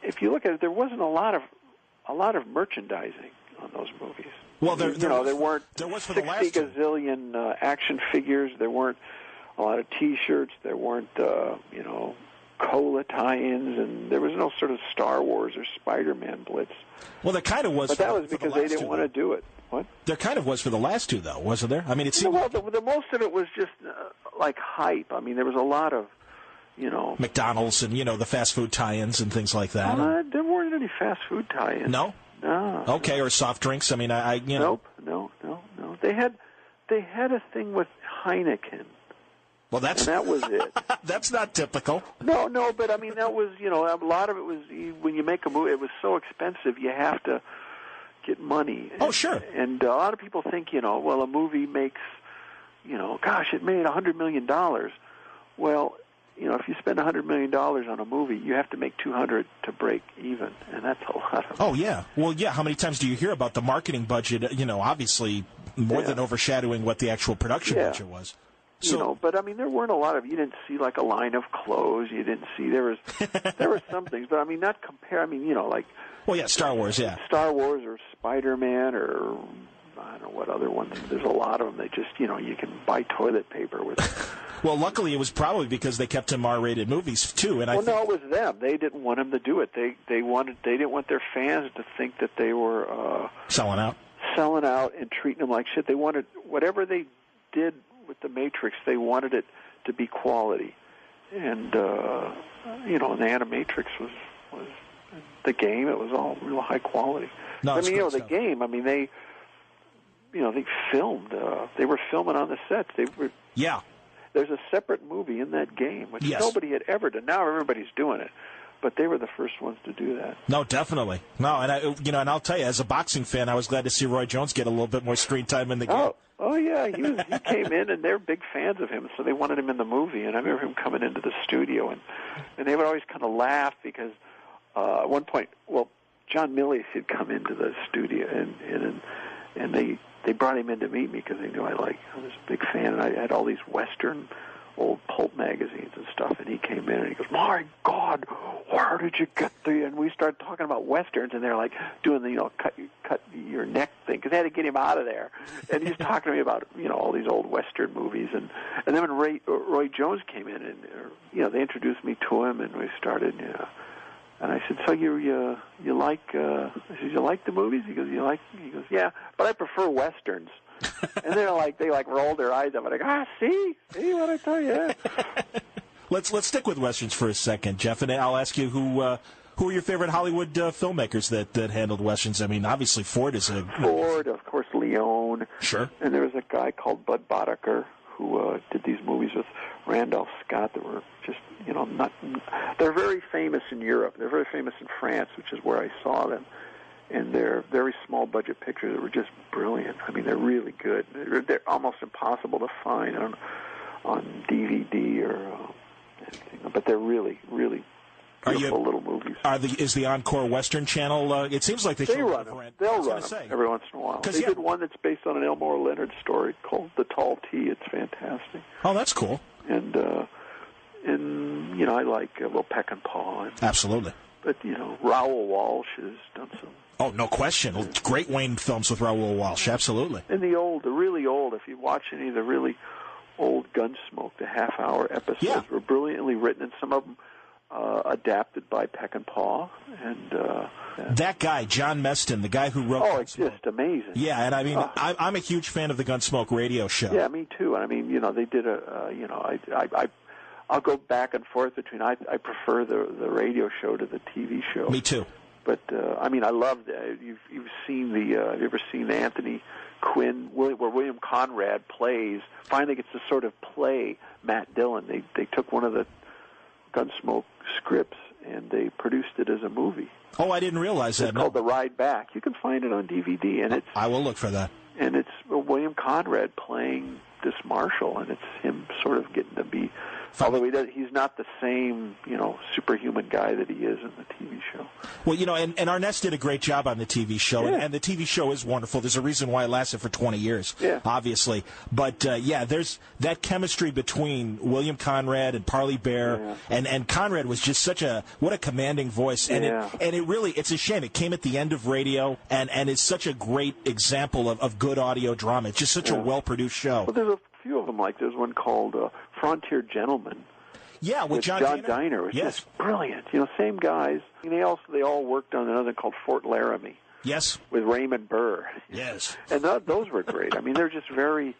B: if you look at it, there wasn't a lot of merchandising on those movies.
A: Well, there
B: weren't 60 gazillion action figures. There weren't a lot of T-shirts. There weren't cola tie-ins, and there was no sort of Star Wars or Spider-Man blitz.
A: Well, there kind of was.
B: But that was because they didn't want to do it. What?
A: There kind of was for the last two, though, wasn't there? It seemed
B: the most of it was just like hype. There was a lot of,
A: McDonald's and the fast food tie-ins and things like that.
B: There weren't any fast food tie-ins.
A: No. Okay, or soft drinks.
B: Nope. No. They had a thing with Heineken.
A: Well,
B: that was it.
A: That's not typical.
B: No, but that was, a lot of it was, when you make a movie, it was so expensive, you have to get money.
A: Oh, sure.
B: And a lot of people think, a movie makes, it made $100 million. Well, if you spend $100 million on a movie, you have to make $200 to break even, and that's a lot of money.
A: Oh, yeah. Well, yeah, how many times do you hear about the marketing budget, obviously more than overshadowing what the actual production budget was? So,
B: but there weren't a lot of. You didn't see like a line of clothes. You didn't see there were some things, but not compare.
A: Well, yeah, Star Wars, yeah.
B: Star Wars or Spider-Man or
C: I don't know what other ones. There's a lot of them. They just, you can buy toilet paper with.
A: Well, luckily it was probably because they kept him R-rated movies too. And
C: no, it was them. They didn't want him to do it. They didn't want their fans to think that they were selling out and treating them like shit. They wanted whatever they did with the Matrix. They wanted it to be quality, and and the Animatrix was the game. It was all real high quality.
A: No,
C: I mean, the game. I mean, they filmed. They were filming on the sets.
A: Yeah.
C: There's a separate movie in that game, which
A: yes.
C: nobody had ever done. Now everybody's doing it, but they were the first ones to do that.
A: No, definitely. No, and and I'll tell you, as a boxing fan, I was glad to see Roy Jones get a little bit more screen time in the game.
C: Oh yeah, he came in, and they're big fans of him, so they wanted him in the movie. And I remember him coming into the studio, and they would always kind of laugh because at one point, John Milius had come into the studio, and they brought him in to meet me because they knew I was a big fan, and I had all these Western old pulp magazines and stuff, and he came in and he goes, "My God, where did you get the?" And we started talking about Westerns, and they're like doing the cut your neck thing because they had to get him out of there. And he's talking to me about all these old Western movies, and then when Roy Jones came in, and they introduced me to him, and we started. And I said, "So you like?" I said, "You like the movies?" He goes, "You like?" He goes, "Yeah, but I prefer Westerns." And they rolled their eyes up. I'm like, see what I tell you.
A: Let's stick with Westerns for a second, Geof, and I'll ask you who are your favorite Hollywood filmmakers that handled Westerns? I mean, obviously Ford is
C: Ford, of course, Leone.
A: Sure.
C: And there was a guy called Bud Boddicker who did these movies with Randolph Scott that were just, they're very famous in Europe. They're very famous in France, which is where I saw them. And they're very small budget pictures that were just brilliant. I mean, they're really good. They're almost impossible to find on DVD or anything, but they're really, really beautiful little movies.
A: Is the Encore Western Channel? It seems like they
C: run them. They'll run them every once in a while. They did one that's based on an Elmore Leonard story called The Tall Tea. It's fantastic.
A: Oh, that's cool.
C: And I like Peckinpah.
A: Absolutely.
C: But Raoul Walsh has done some.
A: Oh, no question. Great Wayne films with Raoul Walsh, absolutely.
C: And the really old, if you watch any of the really old Gunsmoke, the half-hour episodes were brilliantly written, and some of them adapted by Peckinpah. And
A: that guy, John Meston, the guy who wrote Gunsmoke.
C: It's just amazing.
A: Yeah, and I mean, I'm a huge fan of the Gunsmoke radio show.
C: Yeah, me too. And I mean, they did I'll go back and forth between. I prefer the radio show to the TV show.
A: Me too.
C: But I mean, I love that. You've seen have you ever seen the Anthony Quinn where William Conrad finally gets to sort of play Matt Dillon. They took one of the Gunsmoke scripts and they produced it as a movie.
A: Oh, I didn't realize that.
C: It's called The Ride Back. You can find it on DVD, and
A: I will look for that.
C: And it's William Conrad playing this marshal, and it's him sort of getting to be. Although he's not the same, superhuman guy that he is in the TV show.
A: Well, and Arness did a great job on the TV show, and the TV show is wonderful. There's a reason why it lasted for 20 years, obviously. But, there's that chemistry between William Conrad and Parley Bear, and Conrad was just what a commanding voice. And it's a shame. It came at the end of radio, and it's such a great example of good audio drama. It's just such a well-produced show.
C: Well, there's a few of them, there's one called Frontier Gentlemen.
A: Yeah, with John
C: Diner. Was just brilliant. Same guys. They all worked on another called Fort Laramie.
A: Yes.
C: With Raymond Burr.
A: Yes.
C: And those were great. I mean, they're just very,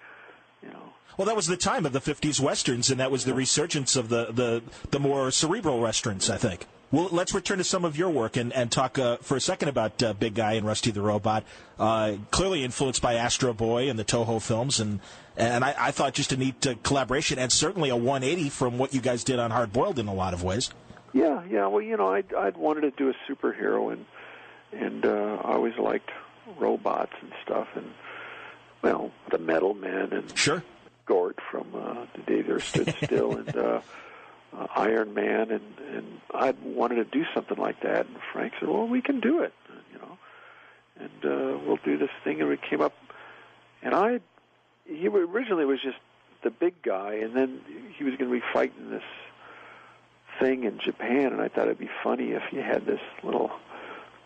A: Well, that was the time of the 50s Westerns, and that was the resurgence of the more cerebral Westerns, I think. Well, let's return to some of your work and talk for a second about Big Guy and Rusty the Robot. Clearly influenced by Astro Boy and the Toho films, and I thought just a neat collaboration, and certainly a 180 from what you guys did on Hard Boiled in a lot of ways. Yeah.
C: Well, I'd wanted to do a superhero, and I always liked robots and stuff, and the Metal Men and Gort from The Day the Earth Stood Still, and Iron Man, and I wanted to do something like that. And Frank said, "Well, we can do it, and we'll do this thing." And we came up, and he originally was just the big guy, and then he was going to be fighting this thing in Japan, and I thought it'd be funny if you had this little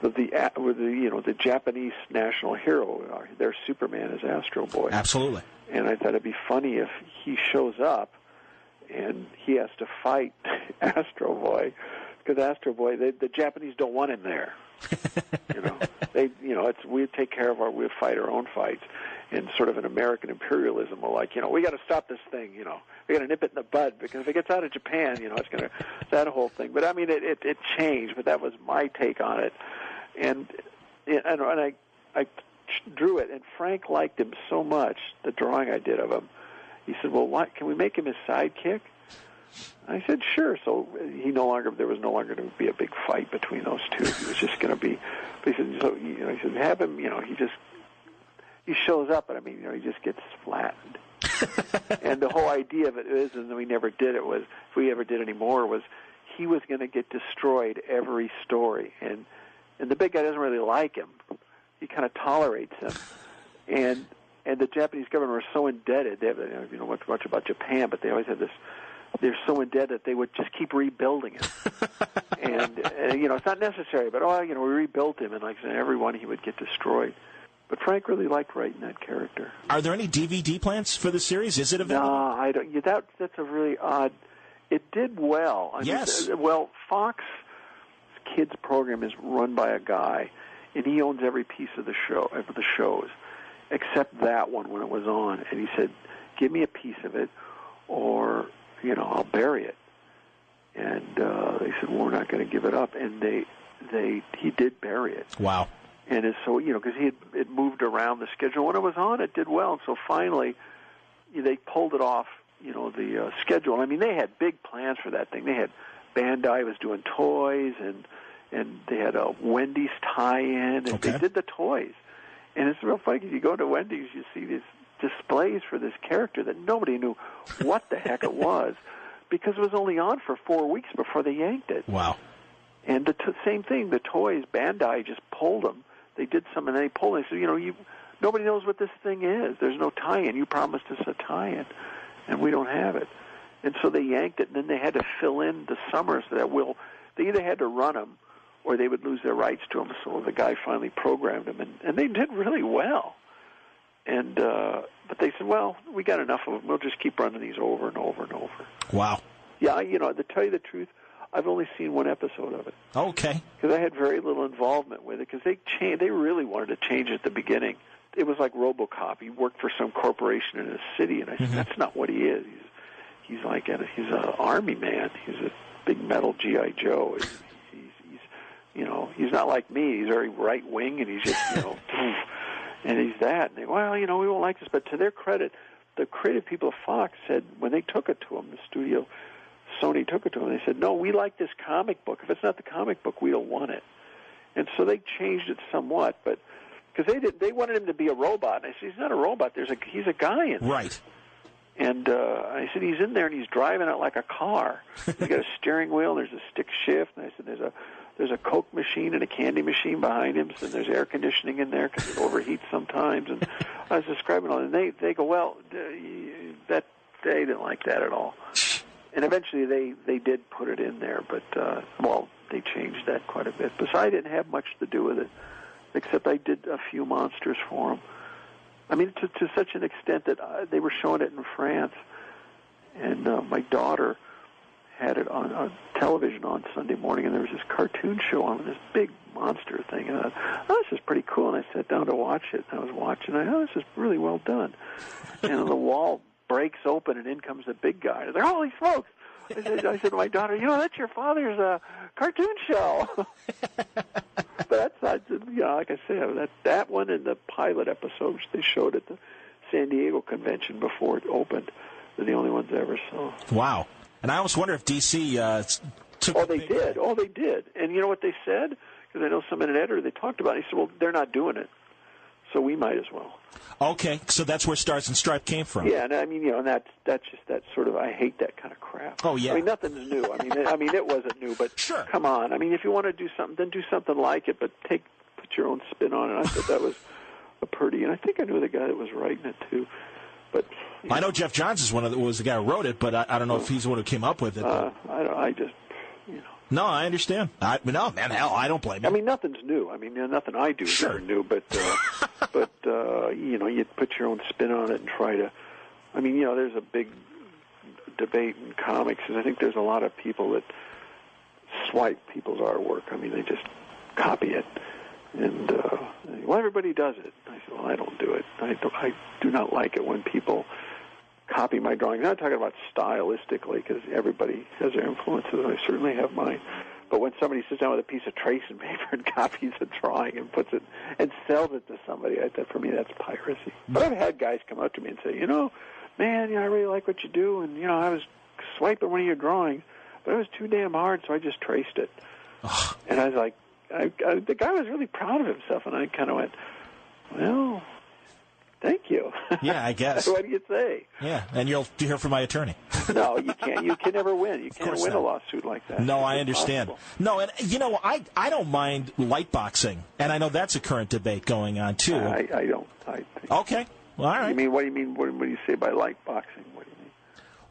C: the Japanese national hero, their Superman is Astro Boy.
A: Absolutely.
C: And I thought it'd be funny if he shows up and he has to fight Astro Boy, because Astro Boy, the Japanese don't want him there. We take care of we fight our own fights, and sort of an American imperialism. We're like, we got to stop this thing. We got to nip it in the bud, because if it gets out of Japan, it's going to that whole thing. But I mean, it changed. But that was my take on it, and I drew it, and Frank liked him so much, the drawing I did of him. He said, well, can we make him his sidekick? I said, sure. So there was no longer going to be a big fight between those two. It was just going to be, he said, have him, he shows up, but I mean, he just gets flattened. And the whole idea of it is, and we never did it, was, if we ever did any more, was he was going to get destroyed every story. And the big guy doesn't really like him. He kind of tolerates him. And the Japanese government were so indebted. They have, much about Japan, but they always had this. They're so indebted that they would just keep rebuilding it. and it's not necessary, but we rebuilt him, and like I said, every one he would get destroyed. But Frank really liked writing that character.
A: Are there any DVD plans for the series? Is it available?
C: No, I don't. Yeah, that's a really odd. It did well.
A: Yes.
C: Fox Kids program is run by a guy, and he owns every piece of the shows, except that one when it was on. And he said, "Give me a piece of it, or I'll bury it." And they said, "Well, we're not going to give it up." And he did bury it.
A: Wow.
C: And it's so, because it moved around the schedule. When it was on, it did well. And so finally, they pulled it off, the schedule. I mean, they had big plans for that thing. They had Bandai was doing toys, and they had a Wendy's tie-in, and they did the toys. And it's real funny, because you go to Wendy's, you see these displays for this character that nobody knew what the heck it was, because it was only on for 4 weeks before they yanked it.
A: Wow.
C: And the same thing, the toys, Bandai just pulled them. They did some, and they pulled them. They said, nobody knows what this thing is. There's no tie-in. You promised us a tie-in, and we don't have it. And so they yanked it, and then they had to fill in the summer so that they either had to run them or they would lose their rights to them. So the guy finally programmed them, and they did really well. And but they said, well, we got enough of them. We'll just keep running these over and over and over.
A: Wow.
C: Yeah, to tell you the truth, I've only seen one episode of it.
A: Okay.
C: Because I had very little involvement with it, because they really wanted to change it at the beginning. It was like RoboCop. He worked for some corporation in a city, and I said, that's not what he is. He's an army man. He's a big metal G.I. Joe. He's not like me. He's very right wing, and he's just and he's that. And they, we won't like this. But to their credit, the creative people of Fox said when they took it to him, the studio, Sony took it to him. They said, no, we like this comic book. If it's not the comic book, we don't want it. And so they changed it somewhat, but because they wanted him to be a robot. And I said, he's not a robot. He's a guy in there.
A: Right.
C: And I said, he's in there, and he's driving it like a car. He's got a steering wheel, and there's a stick shift. And I said, there's a Coke machine and a candy machine behind him, and there's air conditioning in there because it overheats sometimes. And I was describing all, and they go, well, they didn't like that at all. And eventually they did put it in there, but, they changed that quite a bit. Besides, I didn't have much to do with it, except I did a few monsters for them. I mean, to such an extent that they were showing it in France, and my daughter had it on television on Sunday morning, and there was this cartoon show on this big monster thing. And I thought, this is pretty cool, and I sat down to watch it, and I was watching, and I thought, this is really well done. And the wall breaks open, and in comes the big guy. They're, holy smokes! I said to my daughter, that's your father's cartoon show. But that's not, like I said, that one and the pilot episode, which they showed at the San Diego convention before it opened, are the only ones I ever saw.
A: Wow. And I almost wonder if DC took...
C: Oh, they did. Oh, they did. And you know what they said? Because I know some in an editor, they talked about it. He said, well, they're not doing it, so we might as well.
A: Okay, so that's where Stars and Stripe came from.
C: Yeah, and I mean, and that's just that sort of, I hate that kind of crap.
A: Oh, yeah.
C: I mean, nothing's new. I mean, it wasn't new, but
A: sure.
C: Come on. I mean, if you want to do something, then do something like it, but put your own spin on it. I thought that was a pretty, and I think I knew the guy that was writing it too. But
A: I know Geoff Johns was the guy who wrote it, but I don't know if he's the one who came up with it.
C: I just,
D: No, I understand. No, man, hell, I don't blame you.
C: I mean, nothing's new. I mean, nothing I do is ever new, but you put your own spin on it and try to. I mean, there's a big debate in comics, and I think there's a lot of people that swipe people's artwork. I mean, they just copy it, and well, everybody does it. I said, well, I don't do it. I do not like it when people copy my drawings. I'm not talking about stylistically, because everybody has their influences, and I certainly have mine. But when somebody sits down with a piece of tracing paper and copies a drawing and puts it and sells it to somebody, for me, that's piracy. But I've had guys come up to me and say, man, I really like what you do, and I was swiping one of your drawings, but it was too damn hard, so I just traced it. And I was like, the guy was really proud of himself, and I kind of went, well, thank you.
D: Yeah, I guess.
C: What do you say?
D: Yeah, and you'll hear from my attorney.
C: No, you can't. You can never win. You can't win
D: not.
C: a lawsuit like that.
D: No,
C: It's
D: I understand.
C: impossible.
D: No, and I don't mind light boxing, and I know that's a current debate going on too.
C: I don't. I think.
D: Okay, well, all right.
C: You mean, what do you mean? What do you say by light boxing? What do you mean?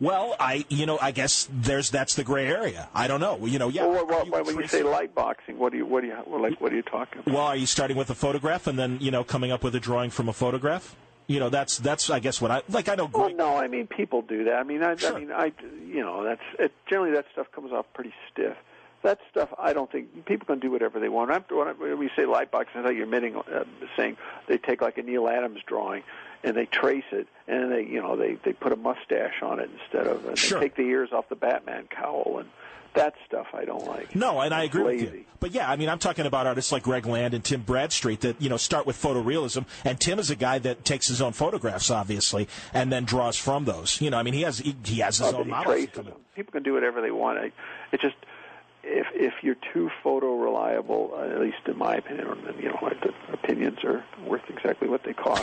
D: Well, I guess that's the gray area. I don't know. Yeah.
C: Well, when you say light boxing, what are you talking about?
D: Well, are you starting with a photograph and then coming up with a drawing from a photograph? That's I guess what I like. I know.
C: Well, no, I mean people do that. I mean,
D: Sure.
C: that's it. Generally, that stuff comes off pretty stiff. That stuff, I don't think people can do whatever they want. When we say light boxing, I thought you're saying they take like a Neil Adams drawing and they trace it, and they put a mustache on it instead of, and
D: Sure.
C: they take the ears off the Batman cowl, and that stuff I don't like.
D: No, and I agree
C: lazy.
D: with you. But yeah, I mean, I'm talking about artists like Greg Land and Tim Bradstreet that start with photorealism, and Tim is a guy that takes his own photographs, obviously, and then draws from those. I mean, he has his own models.
C: People can do whatever they want. It's just if you're too photo reliable, at least in my opinion, the opinions are worth exactly what they cost.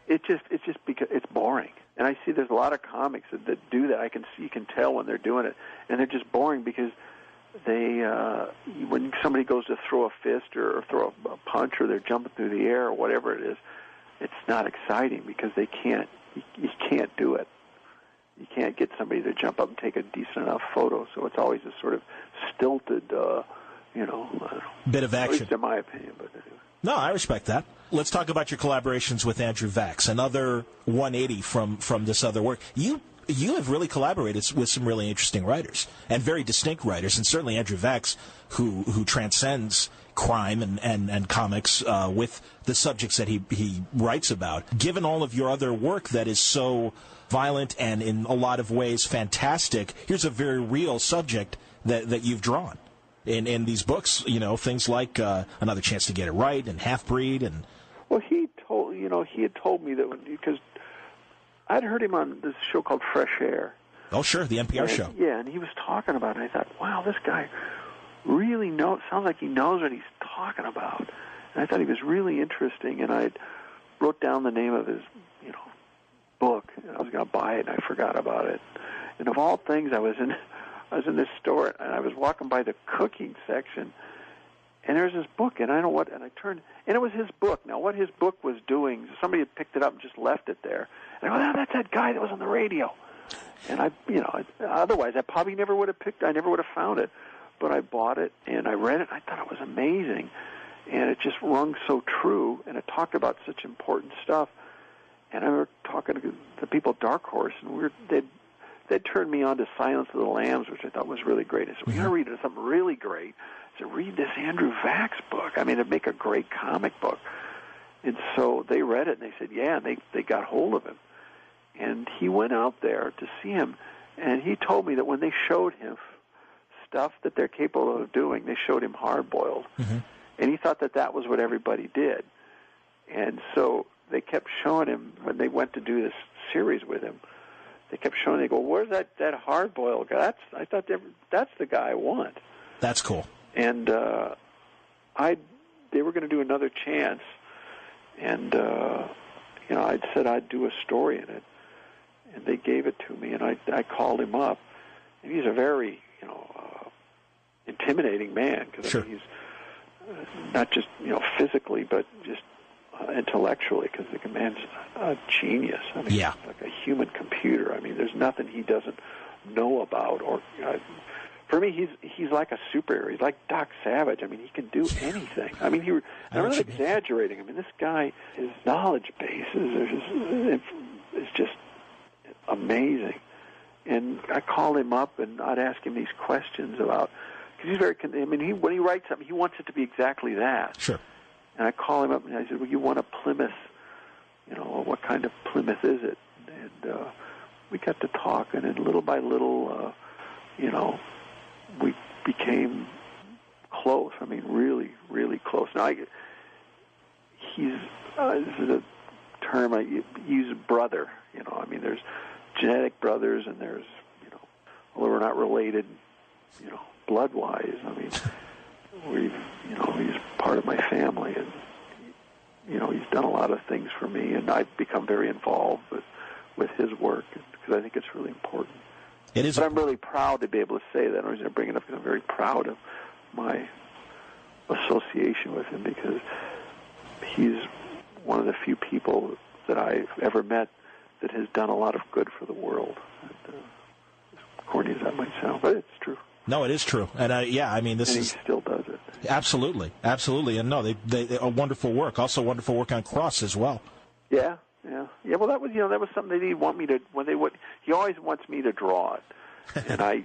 C: It's just because it's boring. And I see there's a lot of comics that do that. You can tell when they're doing it, and they're just boring because they when somebody goes to throw a fist or throw a punch, or they're jumping through the air or whatever it is, it's not exciting because they can't. You can't do it. You can't get somebody to jump up and take a decent enough photo, so it's always a sort of stilted,
D: bit of action.
C: At least in my opinion, but anyway.
D: No, I respect that. Let's talk about your collaborations with Andrew Vax, another 180 from this other work. You have really collaborated with some really interesting writers and very distinct writers, and certainly Andrew Vax, who transcends crime and comics with the subjects that he writes about. Given all of your other work that is so violent and in a lot of ways fantastic, here's a very real subject that you've drawn in these books. Things like Another Chance to Get It Right and Half-Breed and.
C: Well, he had told me that because I'd heard him on this show called Fresh Air.
D: Oh, sure, the NPR show.
C: Yeah, and he was talking about it, and I thought, wow, this guy really sounds like he knows what he's talking about. And I thought he was really interesting, and I wrote down the name of his, book, and I was going to buy it, and I forgot about it. And of all things, I was in this store, and I was walking by the cooking section, and there's this book, and I turned, and it was his book. Now, what his book was doing, somebody had picked it up and just left it there. And I go, oh, that's that guy that was on the radio. And otherwise, I probably never would have found it. But I bought it, and I read it, and I thought it was amazing. And it just rung so true, and it talked about such important stuff. And I remember talking to the people at Dark Horse, and they'd turned me on to Silence of the Lambs, which I thought was really great. I said, we're going to read something really great. I said, read this Andrew Vax book. I mean, it'd make a great comic book. And so they read it, and they said, yeah, and they got hold of him. And he went out there to see him, and he told me that when they showed him stuff that they're capable of doing, they showed him hard-boiled. Mm-hmm. And he thought that was what everybody did. And so they kept showing him, when they went to do this series with him, they kept showing, they go, where's that hard-boiled guy? I thought that's the guy I want.
D: That's cool.
C: And they were going to do Another Chance, and I'd said I'd do a story in it, and they gave it to me, and I called him up, and he's a very intimidating man because
D: sure.
C: He's not just physically, but just intellectually, because the man's a genius. I mean, He's like a human computer. I mean, there's nothing he doesn't know about or for me, he's like a superhero. He's like Doc Savage. I mean, he can do anything. I mean, I'm not exaggerating. I mean, this guy, his knowledge base is just amazing. And I called him up, and I'd ask him these questions about, because he's very, I mean, when he writes something, he wants it to be exactly that.
D: Sure.
C: And I call him up, and I said, well, you want a Plymouth, what kind of Plymouth is it? And we got to talking, and little by little, we became close. I mean, really, really close. Now, he's, this is a term I use, brother. I mean, there's genetic brothers, and there's, although we're not related, blood-wise, I mean, he's part of my family, and, he's done a lot of things for me, and I've become very involved with his work, because I think it's really important.
D: It is.
C: But I'm really proud to be able to say that. I was going to bring it up because I'm very proud of my association with him, because he's one of the few people that I've ever met that has done a lot of good for the world. And, as corny as that might sound, but it's true.
D: No, it is true. And I mean, this is...
C: he still does it.
D: Absolutely. And no, they a wonderful work. Also wonderful work on Cross as well.
C: Yeah. Well, that was something that he'd want me to, he always wants me to draw it. And I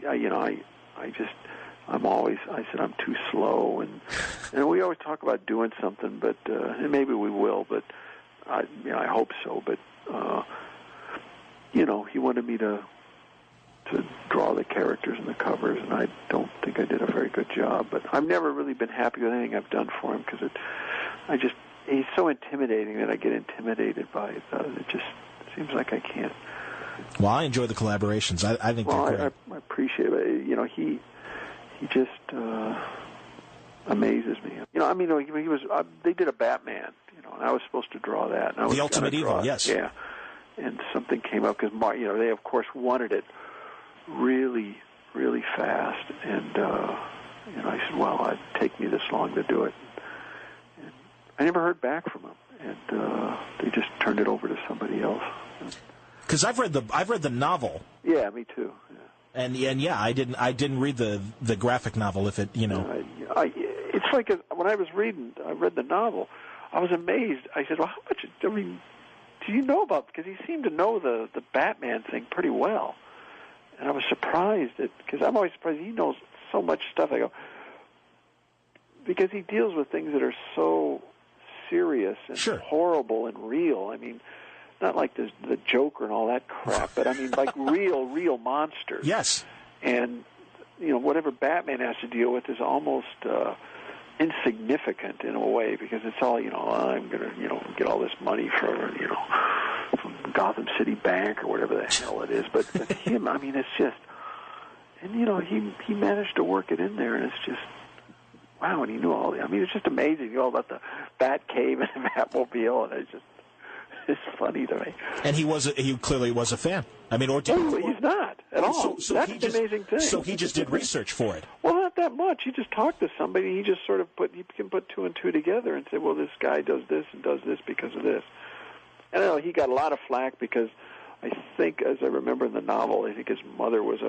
C: said, I'm too slow. And we always talk about doing something, but, and maybe we will, but I hope so. But, he wanted me to draw the characters and the covers, and I don't think I did a very good job. But I've never really been happy with anything I've done for him, because he's so intimidating that I get intimidated by it. It just seems like I can't.
D: Well, I enjoy the collaborations. I think they're great.
C: I appreciate it. He just amazes me. I mean, he was. They did a Batman, and I was supposed to draw that. And I was
D: the Ultimate Evil, yes.
C: Yeah. And something came up because they of course wanted it really, really fast, and I said, well, it'd take me this long to do it. And I never heard back from them, and they just turned it over to somebody else.
D: Because I've read the novel.
C: Yeah, me too. Yeah.
D: And I didn't read the graphic novel. If it
C: it's like when I read the novel, I was amazed. I said, well, how much? I mean, do you know about? Because he seemed to know the Batman thing pretty well, and I was surprised because I'm always surprised he knows so much stuff. I go, because he deals with things that are so serious and horrible and real. I mean, not like the Joker and all that crap, but I mean like real monsters.
D: Yes.
C: And whatever Batman has to deal with is almost insignificant in a way, because it's all I'm going to get all this money from Gotham City Bank or whatever the hell it is. But him, I mean, it's just, and he managed to work it in there, and it's just. Wow, and he knew all. I mean, it's just amazing. He knew all about the Bat Cave and the Batmobile, and it's funny to me.
D: And he clearly was a fan. I mean, or did
C: he's not at all.
D: So
C: that's the amazing thing.
D: So he just did research for it.
C: Well, not that much. He just talked to somebody. He just sort of can put two and two together and say, well, this guy does this and does this because of this. And I know he got a lot of flack because I think, as I remember in the novel, I think his mother was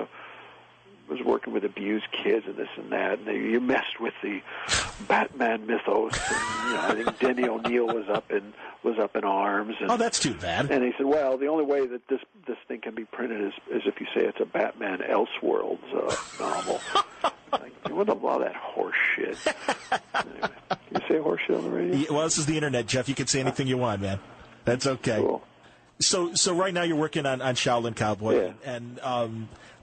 C: working with abused kids and this and that, and you messed with the Batman mythos. And, I think Denny O'Neil was up in arms. And,
D: that's too bad.
C: And he said, well, the only way that this thing can be printed is if you say it's a Batman Elseworlds novel. Like, you wouldn't allow that horse shit. Anyway, can you say horse shit on the radio?
D: Yeah, well, this is the internet, Jeff. You can say anything you want, man. That's okay.
C: Cool.
D: So right now you're working on Shaolin Cowboy,
C: yeah.
D: And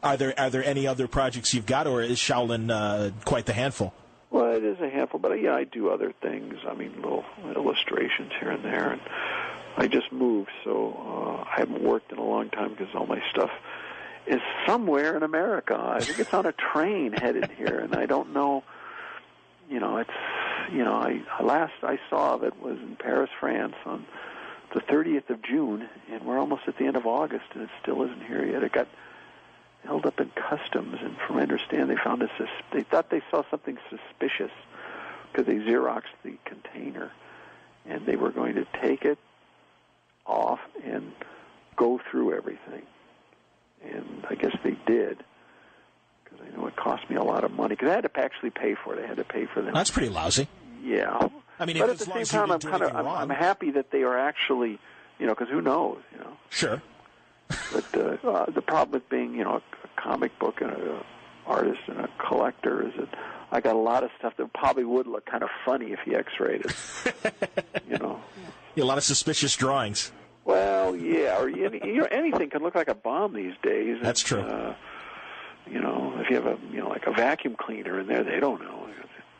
D: are there any other projects you've got, or is Shaolin quite the handful?
C: Well, it is a handful, but I do other things. I mean, little illustrations here and there, and I just moved, so I haven't worked in a long time because all my stuff is somewhere in America. I think it's on a train headed here, and I don't know. Last I saw of it was in Paris, France, on the 30th of June, and we're almost at the end of August, and it still isn't here yet. It got held up in customs, and from what I understand, they thought they saw something suspicious because they Xeroxed the container, and they were going to take it off and go through everything. And I guess they did, because I know it cost me a lot of money. Because I had to actually pay for it. I had to pay for them.
D: That's pretty lousy.
C: Yeah.
D: I mean,
C: but
D: if
C: at the
D: as
C: same
D: long as
C: time, I'm happy that they are actually, because who knows,
D: Sure.
C: But the problem with being, a comic book and an artist and a collector is that I got a lot of stuff that probably would look kind of funny if you X-rayed it.
D: A lot of suspicious drawings.
C: Well, yeah, or anything can look like a bomb these days.
D: That's true.
C: If you have like a vacuum cleaner in there, they don't know.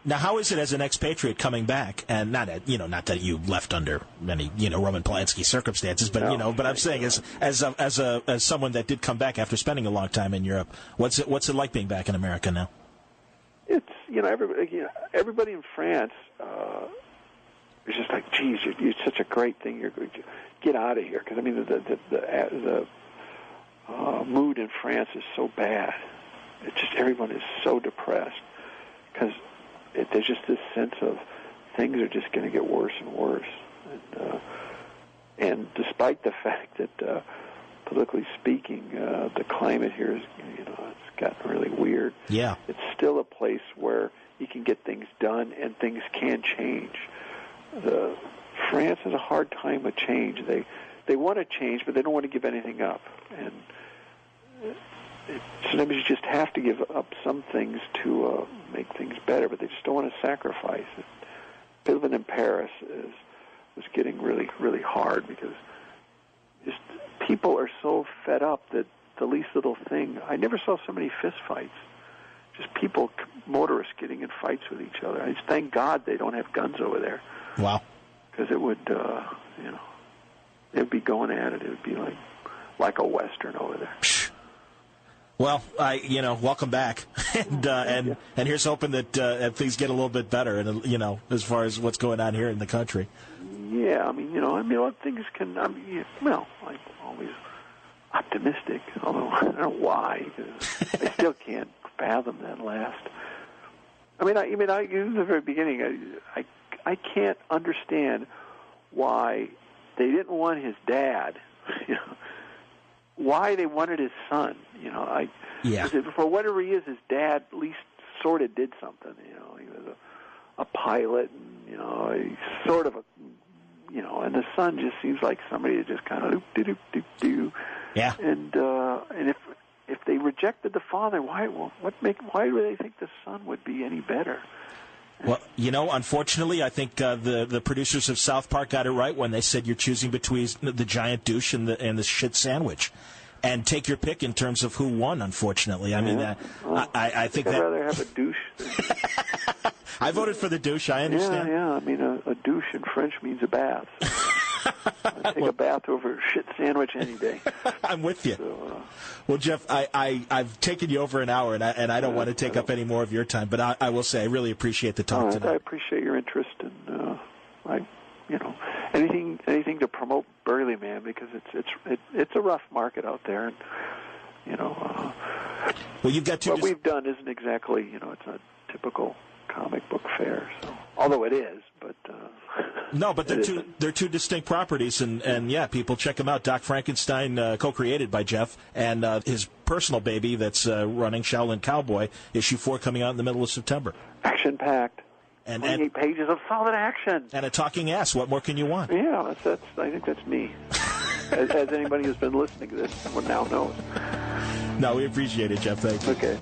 D: Now, how is it as an expatriate coming back, and not that you left under many Roman Polanski circumstances, but but I'm saying as someone that did come back after spending a long time in Europe, what's it like being back in America now?
C: It's everybody in France is just like, geez, you're such a great thing. You're get out of here, because I mean the mood in France is so bad. It's just everyone is so depressed because there's just this sense of things are just going to get worse and worse. And despite the fact that, politically speaking, the climate here is, it's gotten really weird.
D: Yeah.
C: It's still a place where you can get things done and things can change. France has a hard time with change. They want to change, but they don't want to give anything up. And sometimes you just have to give up some things to make things better, but they just don't want to sacrifice it. Living in Paris was getting really, really hard because just people are so fed up that the least little thing. I never saw so many fist fights. Just people, motorists getting in fights with each other. I just thank God they don't have guns over there.
D: Wow.
C: Because it would, they'd be going at it. It would be like a Western over there.
D: Well, welcome back, and here's hoping that things get a little bit better, and as far as what's going on here in the country.
C: Yeah, things can. I'm always optimistic, although I don't know why. Because I still can't fathom that last. In the very beginning, I can't understand why they didn't want his dad. Why they wanted his son, For whatever he is, his dad at least sort of did something. He was a pilot, and he's sort of and the son just seems like somebody that just kind of do.
D: Yeah.
C: And if they rejected the father, why do they think the son would be any better?
D: Well, unfortunately, I think the producers of South Park got it right when they said you're choosing between the giant douche and the shit sandwich, and take your pick in terms of who won. Unfortunately, I mean, I think
C: I'd rather have a douche.
D: I voted for the douche. I understand.
C: Yeah. A douche in French means a bath. I'd take a bath over a shit sandwich any day.
D: I'm with you.
C: So,
D: well, Geof, I've taken you over an hour, and I don't want to take up any more of your time. But I will say I really appreciate the talk tonight.
C: I appreciate your interest, and anything to promote Burlyman, because it's a rough market out there, and
D: well, you've got
C: what we've done isn't exactly it's not typical comic book fair, so, although it is, but
D: no, but they're two distinct properties, and yeah, people check them out. Doc Frankenstien, co-created by Geof, and his personal baby that's running, Shaolin Cowboy, issue 4 coming out in the middle of September.
C: Action-packed. And 28 pages of solid action.
D: And a talking ass. What more can you want?
C: Yeah, I think that's me. as anybody who's been listening to this now knows.
D: No, we appreciate it, Geof. Thank you.
C: Okay.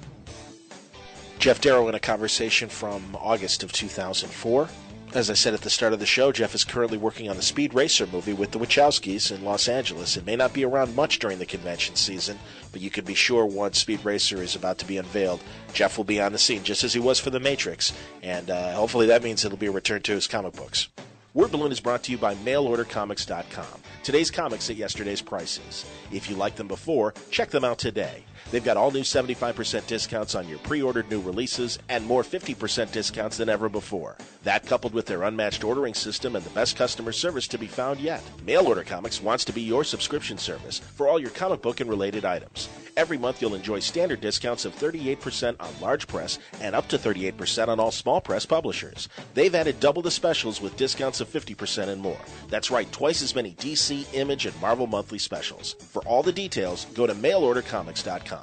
A: Geof Darrow in a conversation from August of 2004. As I said at the start of the show, Geof is currently working on the Speed Racer movie with the Wachowskis in Los Angeles. It may not be around much during the convention season, but you can be sure once Speed Racer is about to be unveiled, Geof will be on the scene, just as he was for The Matrix, and hopefully that means it'll be a return to his comic books. Word Balloon is brought to you by mailordercomics.com. Today's comics at yesterday's prices. If you liked them before, check them out today. They've got all new 75% discounts on your pre-ordered new releases and more 50% discounts than ever before. That, coupled with their unmatched ordering system and the best customer service to be found yet. Mail Order Comics wants to be your subscription service for all your comic book and related items. Every month you'll enjoy standard discounts of 38% on large press and up to 38% on all small press publishers. They've added double the specials with discounts of 50% and more. That's right, twice as many DC, Image, and Marvel monthly specials. For all the details, go to mailordercomics.com.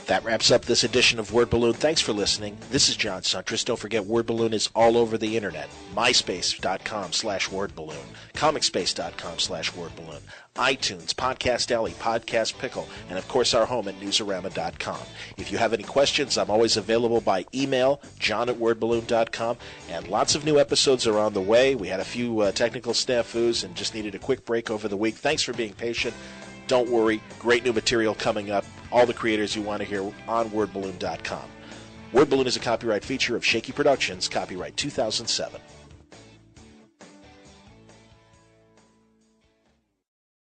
A: That wraps up this edition of Word Balloon. Thanks for listening. This is John Suntress. Don't forget, Word Balloon is all over the internet. MySpace.com/WordBalloon, ComicSpace.com/WordBalloon, iTunes, Podcast Alley, Podcast Pickle, and of course our home at Newsarama.com. If you have any questions, I'm always available by email, john@wordballoon.com, and lots of new episodes are on the way. We had a few technical snafus and just needed a quick break over the week. Thanks for being patient. Don't worry, great new material coming up. All the creators you want to hear on wordballoon.com. Word Balloon is a copyright feature of Shaky Productions, copyright 2007.